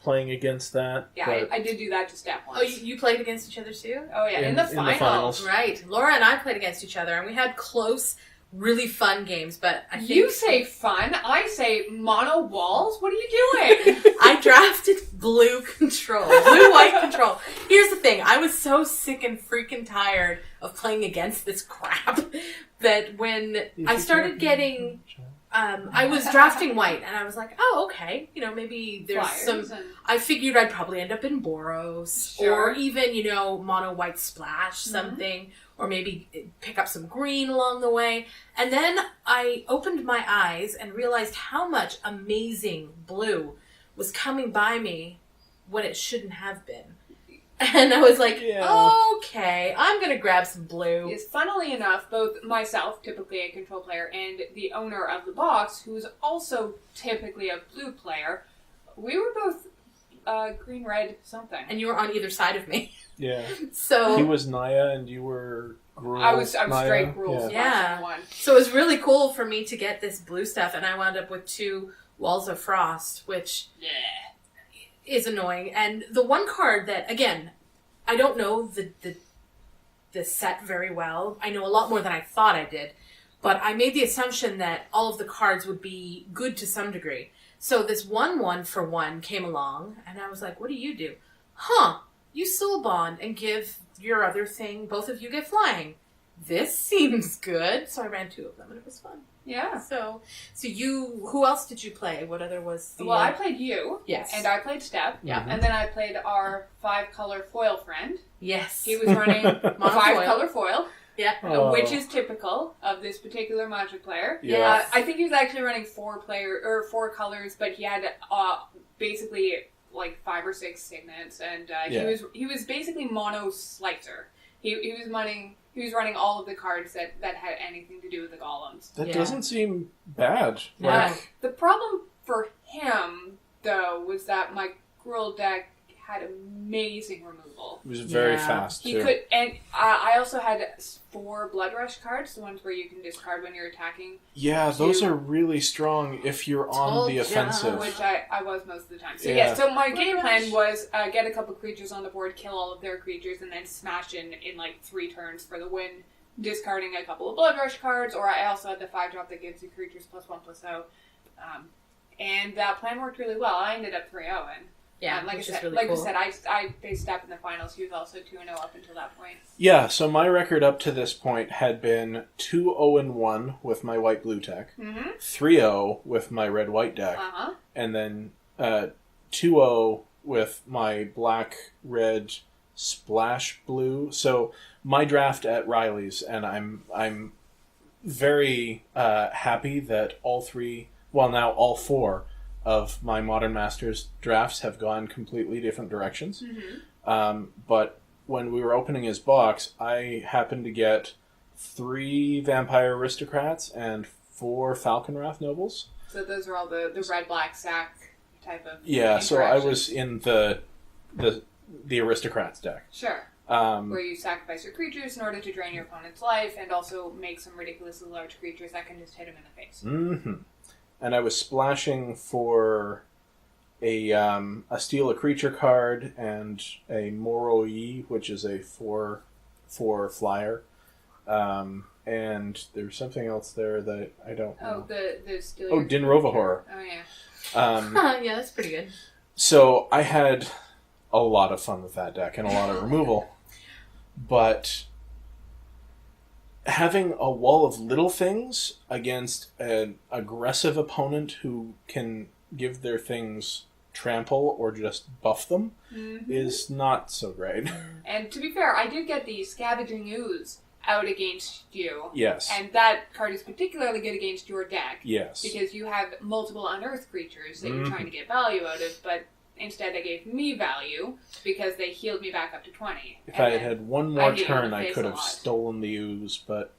A: playing against that.
C: Yeah,
A: but
C: I did do that to Step once.
B: Oh, you played against each other too?
C: Oh yeah, in the finals.
B: Right. Laura and I played against each other, and we had close, really fun games, but I think...
C: You say fun, I say mono walls? What are you doing?
B: I drafted blue-white control. Here's the thing. I was so sick and freaking tired of playing against this crap that when I started getting... I was drafting white, and I was like, oh, okay. You know, maybe there's
C: Flyers
B: some... I figured I'd probably end up in Boros,
C: Sure.
B: or even, mono white splash something, or maybe pick up some green along the way. And then I opened my eyes and realized how much amazing blue was coming by me when it shouldn't have been. And I was like, okay, I'm going to grab some blue.
C: Yes, funnily enough, both myself, typically a control player, and the owner of the box, who is also typically a blue player, we were both green-red something.
B: And you were on either side of me.
A: Yeah.
B: So
A: He was Naya and you were Gruul.
C: I was
A: Naya.
C: straight rules.
B: Yeah.
C: One.
B: So it was really cool for me to get this blue stuff, and I wound up with 2 Walls of Frost, which is annoying. And the one card that, again, I don't know the set very well. I know a lot more than I thought I did, but I made the assumption that all of the cards would be good to some degree. So this 1/1 came along, and I was like, what do you do? You soul bond and give your other thing, both of you get flying. This seems good. So I ran 2 of them, and it was fun.
C: Yeah.
B: So who else did you play? What other was the...
C: Well, I played you.
B: Yes.
C: And I played Step.
B: Yeah.
C: And then I played our 5-color foil friend.
B: Yes.
C: He was running 5-color foil.
B: Yeah.
A: Oh.
C: Which is typical of this particular Magic player.
A: Yeah.
C: I think he was actually running 4 colors, but he had basically like 5 or 6 signets, and he was basically mono slicer. He was running all of the cards that had anything to do with the golems.
A: That doesn't seem bad.
B: No.
A: Like,
C: The problem for him, though, was that my Gruul deck had amazing removal.
A: it was very fast,
C: He
A: too.
C: could, and I also had 4 Blood Rush cards, the ones where you can discard when you're attacking.
A: Yeah, those are really strong if you're on the offensive.
C: Which I was most of the time. So so my game plan was get a couple creatures on the board, kill all of their creatures, and then smash in like 3 turns for the win, discarding a couple of Blood Rush cards, or I also had the 5-drop that gives you creatures +1/+0. And that plan worked really well. I ended up 3-0 and like I said,
B: really cool.
C: I faced Step in the finals. He was also 2-0 up until that point.
A: Yeah, so my record up to this point had been 2-0-1 with my white-blue deck, 3-0 with my red-white deck, and then 2-0 with my black-red splash blue. So my draft at Riley's, and I'm very happy that all 4 of my Modern Masters drafts have gone completely different directions. But when we were opening his box, I happened to get 3 Vampire Aristocrats and 4 Falconwrath Nobles.
C: So those are all the red-black sack type of
A: So I was in the Aristocrats deck.
C: Sure. Where you sacrifice your creatures in order to drain your opponent's life and also make some ridiculously large creatures that can just hit him in the face.
A: And I was splashing for a steal a creature card and a Moroi, which is a 4/4 flyer. And there's something else there that I don't know.
C: The steal.
A: Oh, Din Rovahor.
C: Oh yeah.
B: Yeah, that's pretty good.
A: So I had a lot of fun with that deck and a lot of removal. But having a wall of little things against an aggressive opponent who can give their things trample or just buff them is not so great.
C: And to be fair, I did get the Scavenging Ooze out against you.
A: Yes.
C: And that card is particularly good against your deck.
A: Yes.
C: Because you have multiple unearthed creatures that you're trying to get value out of, but instead they gave me value because they healed me back up to 20.
A: If I had had one more turn, I could have stolen the ooze, but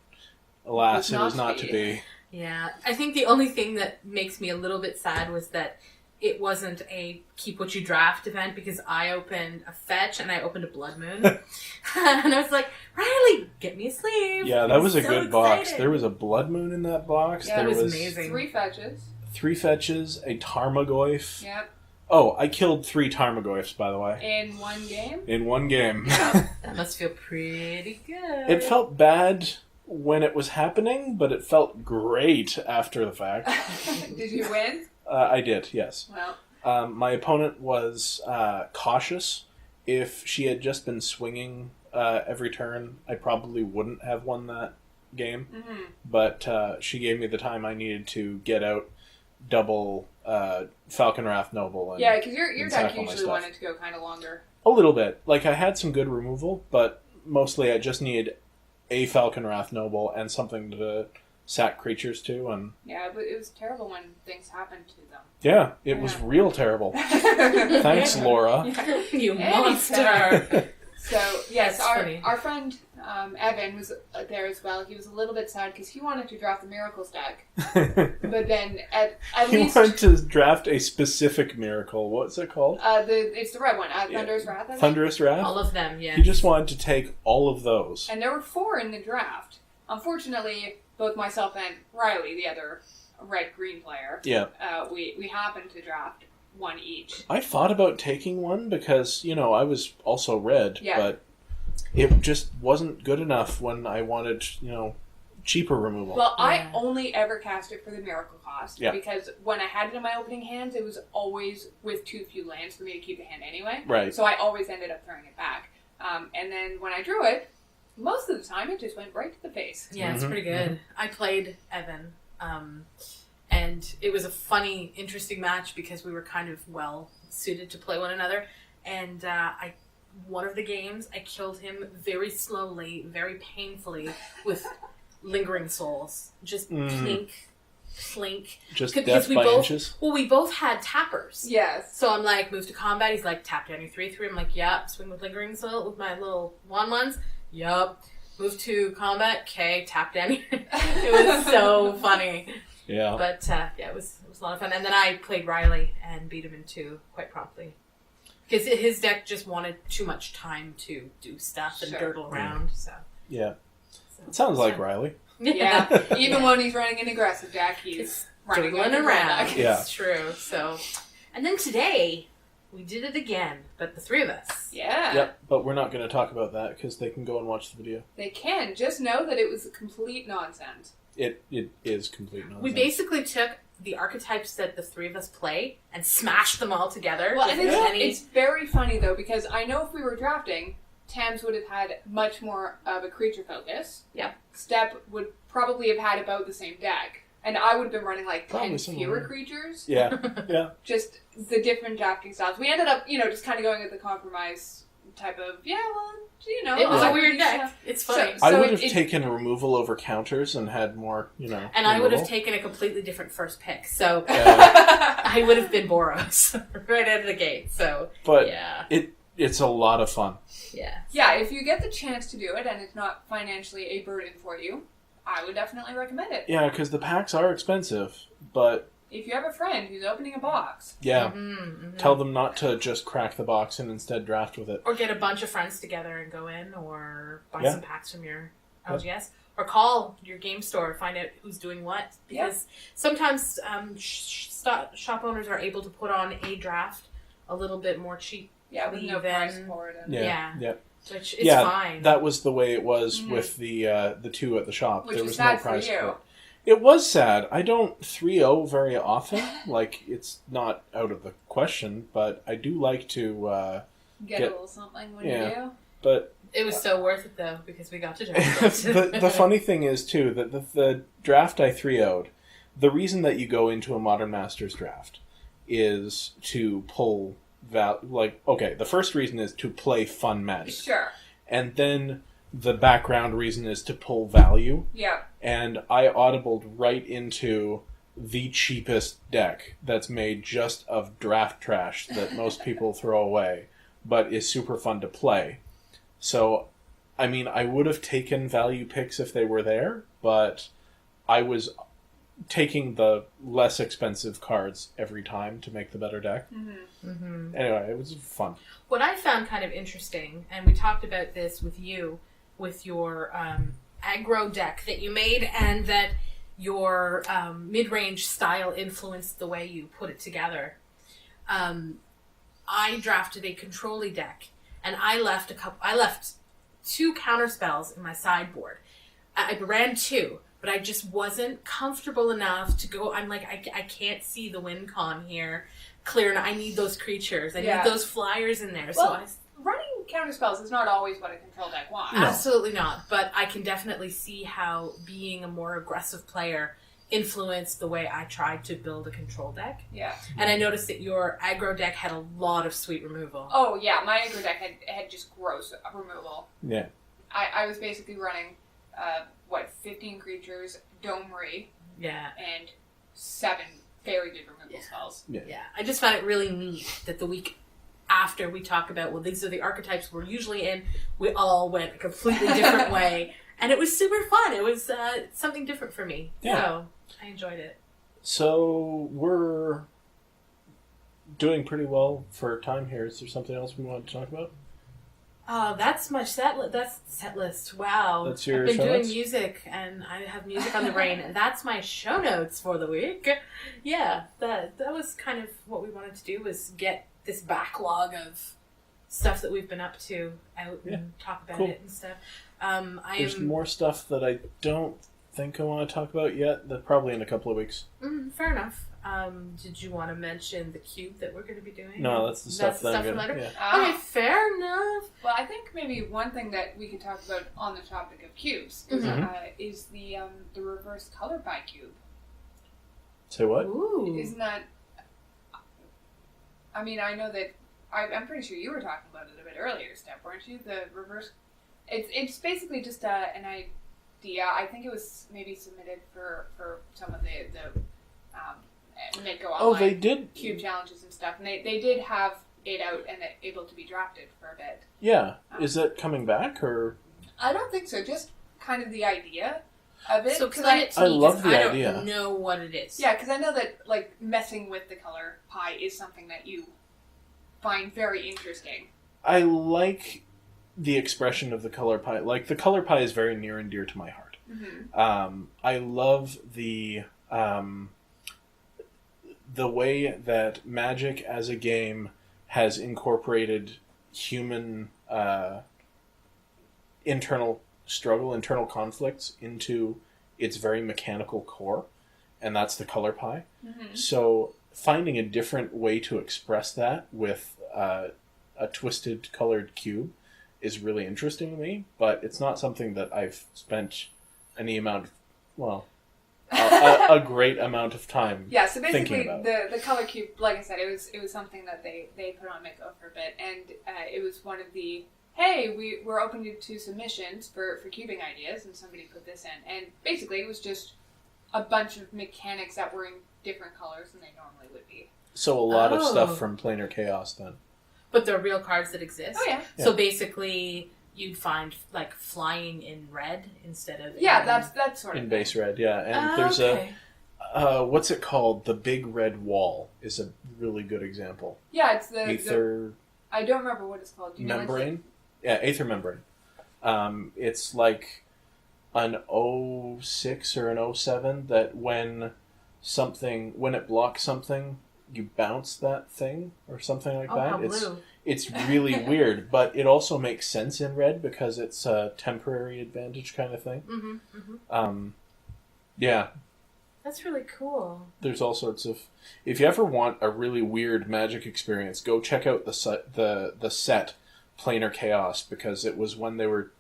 A: alas, it was not to be.
B: Yeah, I think the only thing that makes me a little bit sad was that it wasn't a keep what you draft event, because I opened a fetch and I opened a Blood Moon. And I was like, Riley, get me a sleeve.
A: Yeah, that was a good box. There was a Blood Moon in that box.
C: Yeah,
A: there
B: was amazing.
C: 3 fetches.
A: 3 fetches, a Tarmogoyf.
C: Yep.
A: Oh, I killed 3 Tarmogoyfs, by the way.
C: In one game?
A: In one game.
B: That must feel pretty good.
A: It felt bad when it was happening, but it felt great after the fact.
C: Did you win?
A: I did, yes.
C: Well,
A: my opponent was cautious. If she had just been swinging every turn, I probably wouldn't have won that game. But she gave me the time I needed to get out double Falconwrath Noble. And,
C: yeah, because your deck
A: all my
C: usually
A: stuff.
C: wanted to go kind of longer.
A: A little bit. Like, I had some good removal, but mostly I just needed a Falconwrath Noble and something to sack creatures to. And
C: yeah, but it was terrible when things happened to them.
A: yeah, it was real terrible. Thanks, Laura.
B: You monster.
C: So, yes,
B: That's
C: our friend Evan was there as well. He was a little bit sad because he wanted to draft the Miracles deck. But then at
A: He
C: least...
A: wanted to draft a specific miracle. What's it called?
C: It's the red one, Thunderous Wrath, I think.
A: Thunderous Wrath?
B: All of them, yeah.
A: He just wanted to take all of those.
C: And there were 4 in the draft. Unfortunately, both myself and Riley, the other red-green player, we happened to draft 1 each.
A: I thought about taking one because, I was also red,
C: Yeah.
A: but it just wasn't good enough when I wanted, cheaper removal.
C: Well, I only ever cast it for the miracle cost,
A: Yeah.
C: because when I had it in my opening hands, it was always with too few lands for me to keep the hand anyway.
A: Right.
C: So I always ended up throwing it back. And then when I drew it, most of the time it just went right to the face.
B: Yeah, it's pretty good. I played Evan, and it was a funny, interesting match because we were kind of well suited to play one another. And one of the games, I killed him very slowly, very painfully with Lingering Souls. Just plink.
A: Just
B: Because
A: death by inches?
B: Well, we both had tappers.
C: Yes.
B: So I'm like, move to combat. He's like, tap down your 3/3. I'm like, yeah. Swing with Lingering Soul with my little 1/1s. Yup. Move to combat. Okay. Tap down. It was so funny.
A: Yeah.
B: But it was a lot of fun. And then I played Riley and beat him in 2 quite promptly. Because his deck just wanted too much time to do stuff and dirtle around. So
A: Yeah. It sounds like Riley.
C: Yeah. Even when he's running an aggressive deck, he's running
B: around.
C: Deck.
A: Yeah.
B: It's true. So, and then today we did it again, but the 3 of us.
C: Yeah.
A: Yep, but we're not going to talk about that because they can go and watch the video.
C: They can. Just know that it was complete nonsense.
A: It is complete nonsense.
B: We basically took the archetypes that the 3 of us play and smashed them all together.
C: Well, and it's very funny, though, because I know if we were drafting, Tams would have had much more of a creature focus.
B: Yep.
C: Step would probably have had about the same deck. And I would have been running like 10
A: similar.
C: fewer creatures.
A: Yeah.
C: Just the different drafting styles. We ended up, just kind of going with the compromise type of
B: It was a weird deck. It's funny.
A: I would have taken removal over counters and had more,
B: And
A: removal.
B: I would have taken a completely different first pick. So I would have been Boros right out of the gate. So
A: but it's a lot of fun.
C: Yeah, if you get the chance to do it and it's not financially a burden for you, I would definitely recommend it.
A: Yeah, because the packs are expensive, but
C: if you have a friend who's opening a box,
A: tell them not to just crack the box and instead draft with it.
B: Or get a bunch of friends together and go in, or buy some packs from your LGS, or call your game store, find out who's doing what. Because sometimes shop owners are able to put on a draft a little bit more cheap.
C: Yeah, with no price for it.
B: Which is fine.
A: That was the way it was with the two at the shop.
C: Which
A: there
C: is
A: was
C: sad
A: no price
C: for you.
A: for it. It was sad. I don't 3-0 very often. Like, it's not out of the question, but I do like to
C: get a little something when you do.
A: But
B: it was so worth it, though, because we got to draft it.
A: the funny thing is, too, that the draft I 3-0'd, the reason that you go into a Modern Masters draft is to pull... the first reason is to play fun Magic.
C: Sure.
A: And then the background reason is to pull value.
C: Yeah.
A: And I audibled right into the cheapest deck that's made just of draft trash that most people throw away, but is super fun to play. So, I mean, I would have taken value picks if they were there, but I was taking the less expensive cards every time to make the better deck. Anyway, it was fun.
B: What I found kind of interesting, and we talked about this with you, with your aggro deck that you made, and that your mid-range style influenced the way you put it together. I drafted a control-y deck, and I left 2 counterspells in my sideboard. I ran 2, but I just wasn't comfortable enough to go. I'm like, I can't see the win con here clear. I need those creatures. I need those flyers in there.
C: Well, running counterspells is not always what a control deck wants.
B: No. Absolutely not. But I can definitely see how being a more aggressive player influenced the way I tried to build a control deck.
C: Yeah.
B: And I noticed that your aggro deck had a lot of sweet removal.
C: Oh, yeah. My aggro deck had just gross removal.
A: Yeah.
C: I was basically running, 15 creatures, Domery, and 7 very good removal spells.
B: Yeah. I just found it really neat that the week after we talk about, well, these are the archetypes we're usually in, we all went a completely different way. And it was super fun. It was something different for me. Yeah. So I enjoyed it.
A: So we're doing pretty well for time here. Is there something else we want to talk about?
B: That's my that's set list. Wow.
A: That's your
B: I've been
A: show
B: doing
A: notes?
B: music, and I have music on the brain, and that's my show notes for the week. Yeah, that was kind of what we wanted to do, was get this backlog of stuff that we've been up to out and talk about it and stuff.
A: There's more stuff that I don't think I want to talk about yet. That probably in a couple of weeks.
B: Fair enough. Did you want to mention the cube that we're going to be doing?
A: No, that's the stuff that I'm going to...
B: Okay, fair enough.
C: Well, I think maybe one thing that we could talk about on the topic of cubes is the reverse color pie cube.
A: Say what?
B: Ooh.
C: Isn't that... I mean, I know that... I'm pretty sure you were talking about it a bit earlier, Steph, weren't you? The reverse... It's basically just an idea. I think it was maybe submitted for some of the MTGO online
A: they did
C: cube challenges and stuff, and they did have it out and able to be drafted for a bit.
A: Yeah, is that coming back or?
C: I don't think so. Just kind of the idea of it.
B: So explain it to
A: I
B: me,
A: love the
B: I
A: idea.
B: don't know what it is.
C: Yeah, because I know that like messing with the color pie is something that you find very interesting.
A: I like the expression of the color pie. Like, the color pie is very near and dear to my heart.
C: Mm-hmm.
A: I love the way that Magic as a game has incorporated human internal struggle, internal conflicts into its very mechanical core, and that's the color pie.
C: Mm-hmm.
A: So finding a different way to express that with a twisted colored cube is really interesting to me, but it's not something that I've spent any amount of, a great amount of time.
C: Yeah, so basically
A: thinking about it.
C: the color cube, like I said, it was something that they put on MTGO for a bit, and it was one of the, hey, we're open to submissions for cubing ideas, and somebody put this in, and basically it was just a bunch of mechanics that were in different colors than they normally would be.
A: So a lot of stuff from Planar Chaos then.
B: But they're real cards that exist.
C: Oh yeah.
B: So basically, you'd find like flying in red instead of
C: that's sort of
A: in base red. Yeah, and there's what's it called? The Big Red Wall is a really good example.
C: Yeah, it's the
A: Aether.
C: I don't remember what it's called. Do you
A: membrane. Yeah, Aether membrane. It's like an 06 or an 07 that when it blocks something, you bounce that thing or something like that.
B: How blue.
A: It's really weird, but it also makes sense in red because it's a temporary advantage kind of thing.
B: Mm-hmm, mm-hmm.
A: Yeah.
B: That's really cool.
A: There's all sorts of... If you ever want a really weird Magic experience, go check out the set Planar Chaos, because it was when they were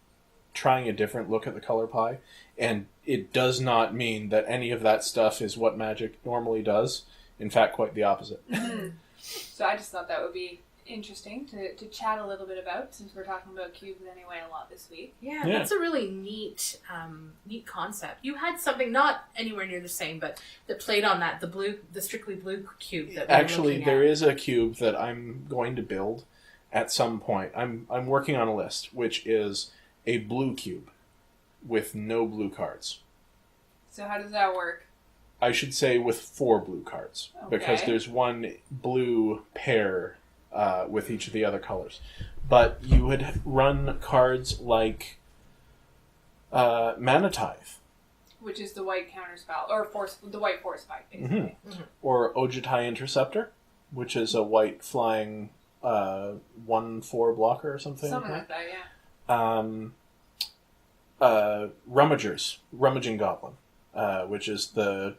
A: trying a different look at the color pie, and it does not mean that any of that stuff is what Magic normally does. In fact, quite the opposite.
C: Mm-hmm. So I just thought that would be interesting to chat a little bit about, since we're talking about cubes anyway a lot this week.
B: Yeah, that's a really neat concept. You had something not anywhere near the same, but that played on that, the strictly blue cube that
A: actually there is a cube that I'm going to build at some point. I'm working on a list, which is a blue cube with no blue cards.
C: So how does that work?
A: I should say with 4 blue cards, because there's one blue pair with each of the other colors. But you would run cards like Mana Tithe.
C: Which is the white counterspell, or the white force spike, basically.
A: Mm-hmm. Mm-hmm. Or Ojutai Interceptor, which is a white flying 1/4 blocker or something
C: like that, yeah.
A: Rummaging Goblin, which is the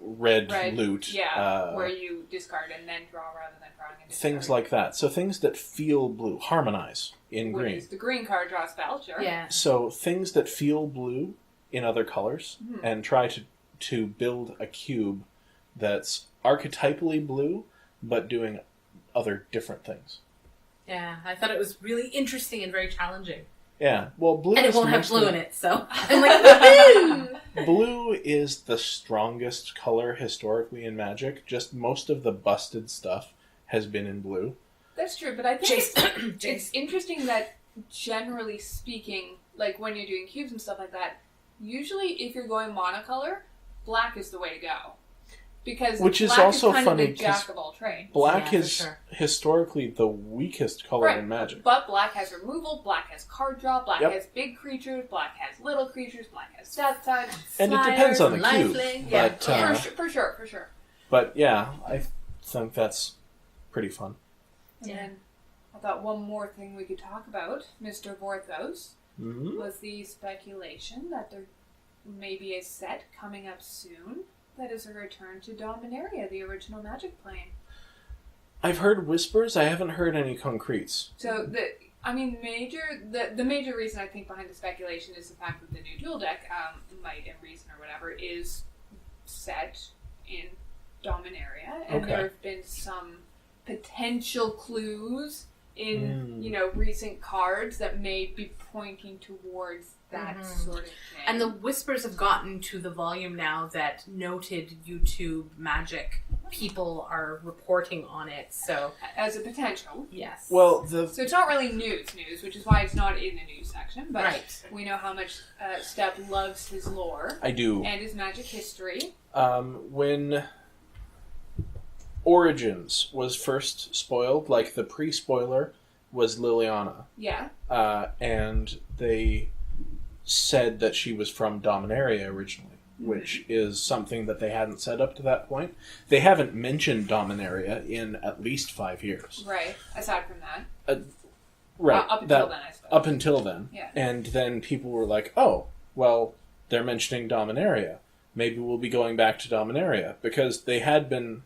A: red loot.
C: Yeah, where you discard and then draw rather than drawing and discard.
A: Things like that. So things that feel blue. Harmonize in
C: Which
A: green.
C: Is the green card draw spell, sure.
B: Yeah.
A: So things that feel blue in other colors, and try to build a cube that's archetypally blue, but doing other different things.
B: Yeah, I thought it was really interesting and very challenging.
A: Yeah, well, blue
B: and
A: is
B: it won't have blue in it, so I'm like, woohoo!
A: Blue is the strongest color historically in Magic. Just most of the busted stuff has been in blue.
C: That's true, but I think it's interesting that, generally speaking, like when you're doing cubes and stuff like that, usually if you're going monocolor, black is the way to go. Because
A: which is
C: black
A: also
C: is kind
A: funny,
C: of the jack of all trades.
A: Black is historically the weakest color in Magic.
C: But black has removal, black has card draw, black has big creatures, black has little creatures, black has death touch.
A: And it depends on the cube.
B: Yeah,
A: but,
C: for sure.
A: But yeah, I think that's pretty fun.
C: And then I thought one more thing we could talk about, Mr. Vorthos, was the speculation that there may be a set coming up soon that is a return to Dominaria, the original Magic plane.
A: I've heard whispers. I haven't heard any concretes.
C: So the major reason I think behind the speculation is the fact that the new dual deck, Might and Reason or whatever, is set in Dominaria, and there have been some potential clues in recent cards that may be pointing towards that sort of thing.
B: And the whispers have gotten to the volume now that noted YouTube Magic people are reporting on it. So
C: as a potential,
B: yes.
A: Well,
C: so it's not really news, which is why it's not in the news section. But we know how much Step loves his lore.
A: I do,
C: and his Magic history.
A: When Origins was first spoiled, like the pre-spoiler was Liliana.
C: Yeah.
A: And they said that she was from Dominaria originally, which is something that they hadn't said up to that point. They haven't mentioned Dominaria in at least 5 years.
C: Right, aside from that.
A: Up
C: until then, I suppose.
A: Up until then.
C: Yeah.
A: And then people were like, oh, well, they're mentioning Dominaria. Maybe we'll be going back to Dominaria. Because they had been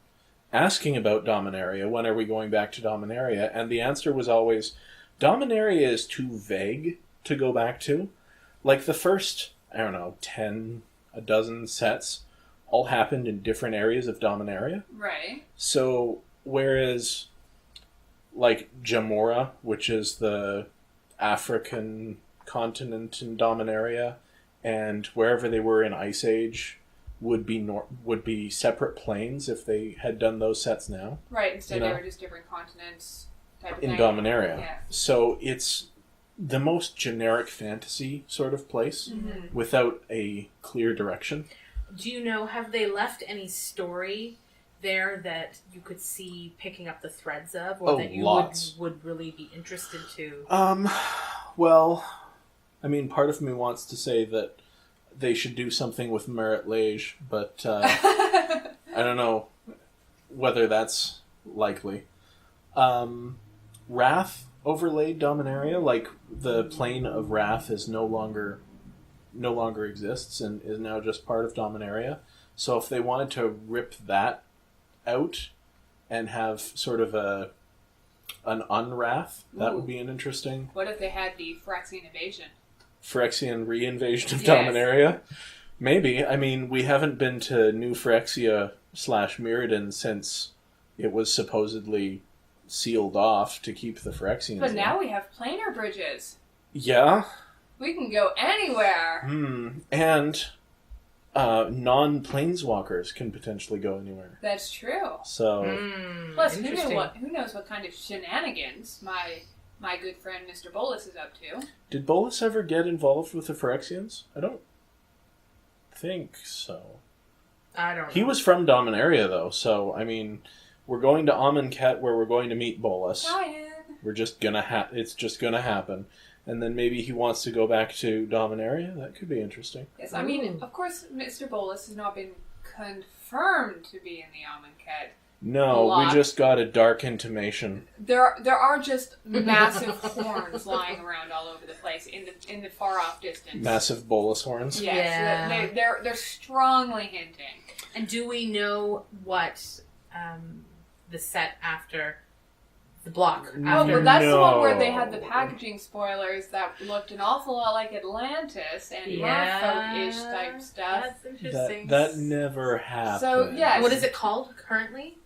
A: asking about Dominaria, when are we going back to Dominaria? And the answer was always, Dominaria is too vague to go back to. Like the first, 10 a dozen sets all happened in different areas of Dominaria.
C: Right.
A: So whereas like Jamora, which is the African continent in Dominaria, and wherever they were in Ice Age would be separate planes if they had done those sets now.
C: Right, instead they were just different continents type of
A: in
C: thing.
A: Dominaria.
C: Yeah.
A: So it's the most generic fantasy sort of place without a clear direction.
B: Do you know, have they left any story there that you could see picking up the threads of, or that you would really be interested to?
A: Well, I mean, part of me wants to say that they should do something with Merit Lage, but I don't know whether that's likely. Wrath overlaid Dominaria, like the plane of Wrath is no longer exists and is now just part of Dominaria. So if they wanted to rip that out and have sort of an unwrath, that would be an interesting...
C: What if they had the Phyrexian invasion?
A: Phyrexian re-invasion of Dominaria? Maybe. I mean, we haven't been to New Phyrexia / Mirrodin since it was supposedly sealed off to keep the Phyrexians.
C: But now we have planar bridges.
A: Yeah.
C: We can go anywhere.
A: And non-planeswalkers can potentially go anywhere.
C: That's true.
A: So,
C: plus, who knows what kind of shenanigans my good friend Mr. Bolus is up to.
A: Did Bolus ever get involved with the Phyrexians? I don't think so.
B: I don't know.
A: He was from Dominaria, though, so, I mean, we're going to Amonkhet where we're going to meet Bolus.
C: Ryan.
A: We're just gonna it's just gonna happen. And then maybe he wants to go back to Dominaria. That could be interesting.
C: Yes, I mean, of course, Mr. Bolus has not been confirmed to be in the Amonkhet.
A: No, we just got a dark intimation.
C: There are just massive horns lying around all over the place in the far off distance.
A: Massive Bolus horns.
C: Yes, yeah. They're strongly hinting.
B: And do we know what the set after the block?
C: Oh, but that's the one where they had the packaging spoilers that looked an awful lot like Atlantis and Merfolk-ish type stuff.
B: That's interesting.
A: That never happened.
C: So, yeah.
B: What is it called currently?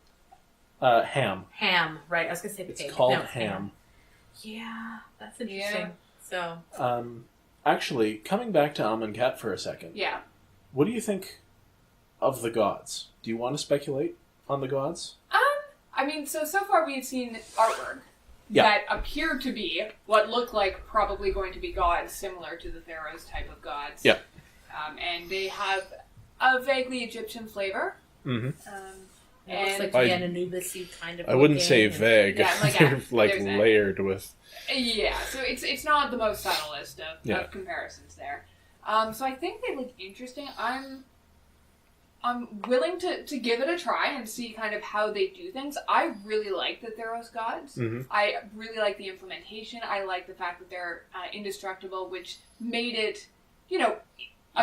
A: Ham.
B: Ham, right. I was going to say potato.
A: It's called Ham.
B: Yeah, that's interesting.
C: Yeah.
B: So,
A: actually, coming back to Amonkhet for a second.
C: Yeah.
A: What do you think of the gods? Do you want to speculate on the gods?
C: I mean, so far we've seen artwork that appeared to be what looked like probably going to be gods similar to the Pharaoh's type of gods.
A: Yeah.
C: And they have a vaguely Egyptian flavor.
A: Mm-hmm.
B: it looks like the Anubis-y kind of.
A: I wouldn't say vague.
C: Yeah,
A: they're like layered with.
C: Yeah, so it's not the most subtlest of comparisons there. So I think they look interesting. I'm willing to give it a try and see kind of how they do things. I really like the Theros gods.
A: Mm-hmm.
C: I really like the implementation. I like the fact that they're indestructible, which made it,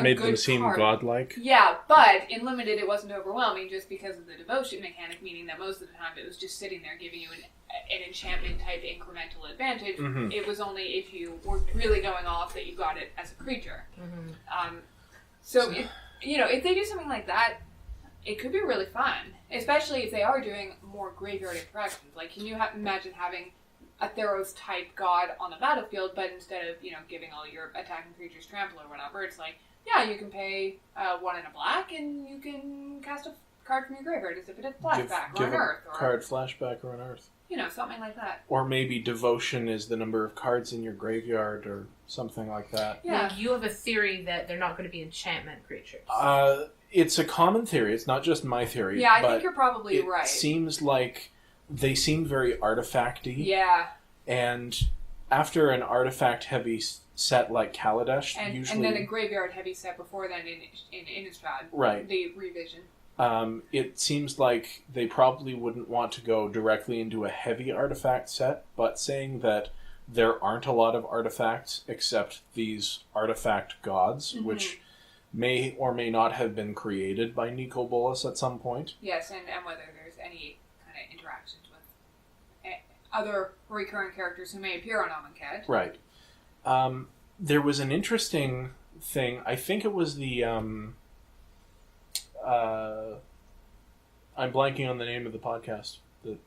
A: made
C: good
A: them seem
C: card.
A: godlike.
C: Yeah, but in limited, it wasn't overwhelming just because of the devotion mechanic, meaning that most of the time it was just sitting there giving you an enchantment type incremental advantage.
A: Mm-hmm.
C: It was only if you were really going off that you got it as a creature.
B: Mm-hmm.
C: If they do something like that, it could be really fun, especially if they are doing more graveyard interactions. Like, can you imagine having a Theros type god on the battlefield, but instead of giving all your attacking creatures trample or whatever, it's like, yeah, you can pay 1 and a black, and you can cast a card from your graveyard as if it had flashback or an earth, or
A: card flashback or an earth.
C: Something like that.
A: Or maybe devotion is the number of cards in your graveyard or something like that.
C: Yeah.
B: Like, you have a theory that they're not going to be enchantment creatures.
A: It's a common theory. It's not just my theory.
C: Yeah, I think you're probably right.
A: It seems like they seem very artifact-y.
C: Yeah.
A: And after an artifact-heavy set like Kaladesh, usually...
C: And then a graveyard-heavy set before then in Innistrad.
A: Right.
C: The revision.
A: It seems like they probably wouldn't want to go directly into a heavy artifact set, but saying that there aren't a lot of artifacts except these artifact gods, which may or may not have been created by Nicol Bolas at some point.
C: Yes, and whether there's any kind of interactions with other recurring characters who may appear on Amonkhet.
A: Right. There was an interesting thing. I think it was the I'm blanking on the name of the podcast that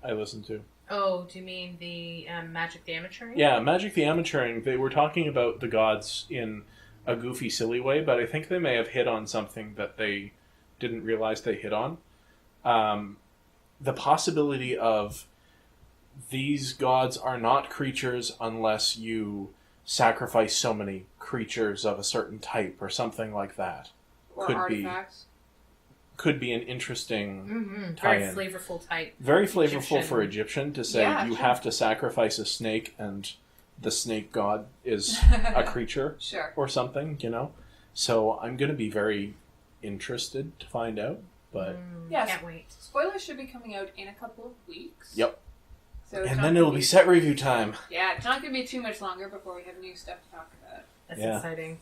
A: I listen to.
B: Oh, do you mean the Magic the Amateuring?
A: Yeah, Magic the Amateuring. They were talking about the gods in a goofy, silly way, but I think they may have hit on something that they didn't realize they hit on. The possibility of these gods are not creatures unless you sacrifice so many creatures of a certain type or something like that.
C: Or
A: Could
C: artifacts.
A: Could be an interesting
B: Very
A: tie-in.
B: flavorful type.
A: Very flavorful
B: Egyptian.
A: for Egyptian to say
C: Yeah,
A: you
C: sure.
A: have to sacrifice a snake and the snake god is a creature
C: Sure.
A: or something, you know? So I'm going to be very interested to find out, but...
C: Yes.
B: Can't wait.
C: Spoilers should be coming out in a couple of weeks.
A: Yep.
C: So it's
A: And
C: not
A: then
C: gonna
A: it'll be set review time.
C: Yeah, it's not going to be too much longer before we have new stuff to talk about.
B: That's
A: Yeah.
B: exciting.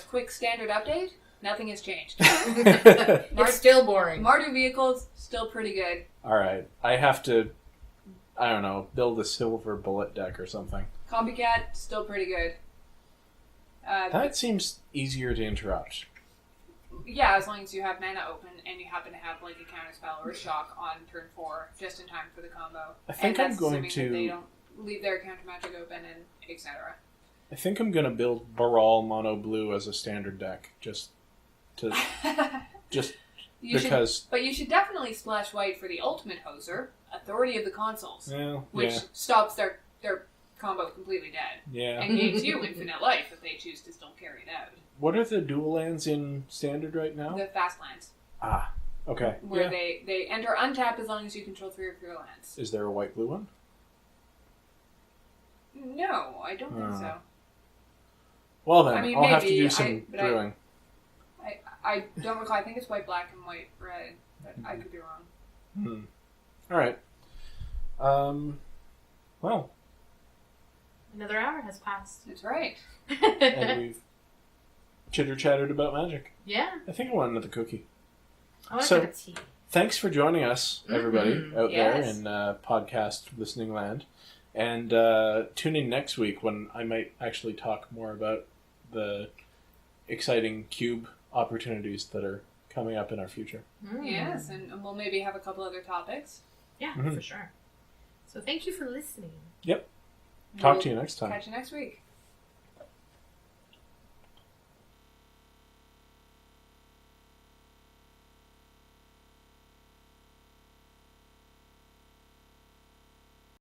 C: Quick standard update. Nothing has changed.
B: It's still boring.
C: Mardu vehicles, still pretty good.
A: Alright, I have to, I don't know, build a silver bullet deck or something.
C: Combicat, still pretty good.
A: That seems easier to interrupt.
C: Yeah, as long as you have mana open and you happen to have like a counterspell or a shock on turn 4, just in time for the combo.
A: I think
C: and
A: I'm
C: that's
A: going
C: assuming that they
A: to...
C: don't leave their counter magic open and etc.
A: I think I'm going to build Baral Mono Blue as a standard deck, just to... just because...
C: But you should definitely splash white for the ultimate hoser, Authority of the Consoles,
A: Well,
C: which
A: yeah.
C: stops their combo completely dead.
A: Yeah.
C: And gives you infinite life if they choose to still carry it out.
A: What are the dual lands in standard right now?
C: The fast lands.
A: Ah, okay.
C: Where
A: Yeah.
C: they enter untapped as long as you control 3 of your lands.
A: Is there a white-blue one?
C: No, I don't think so.
A: Well then,
C: I mean,
A: I'll have to
C: maybe,
A: do some
C: but
A: brewing.
C: I don't recall. I think it's white, black, and white, red. But I could be wrong.
A: Alright. Well,
B: Another hour has passed.
C: That's right.
A: and we've chitter-chattered about magic.
B: Yeah.
A: I think I want another cookie.
B: I want
A: So-
B: a cup of tea.
A: Thanks for joining us, everybody, out there
C: Yes.
A: in podcast listening land. And tune in next week when I might actually talk more about the exciting cube opportunities that are coming up in our future.
C: Yes, and we'll maybe have a couple other topics.
B: Yeah,
A: Mhm.
B: for sure. So thank you for listening.
A: Talk
C: We'll
A: to you next time.
C: Catch you next week.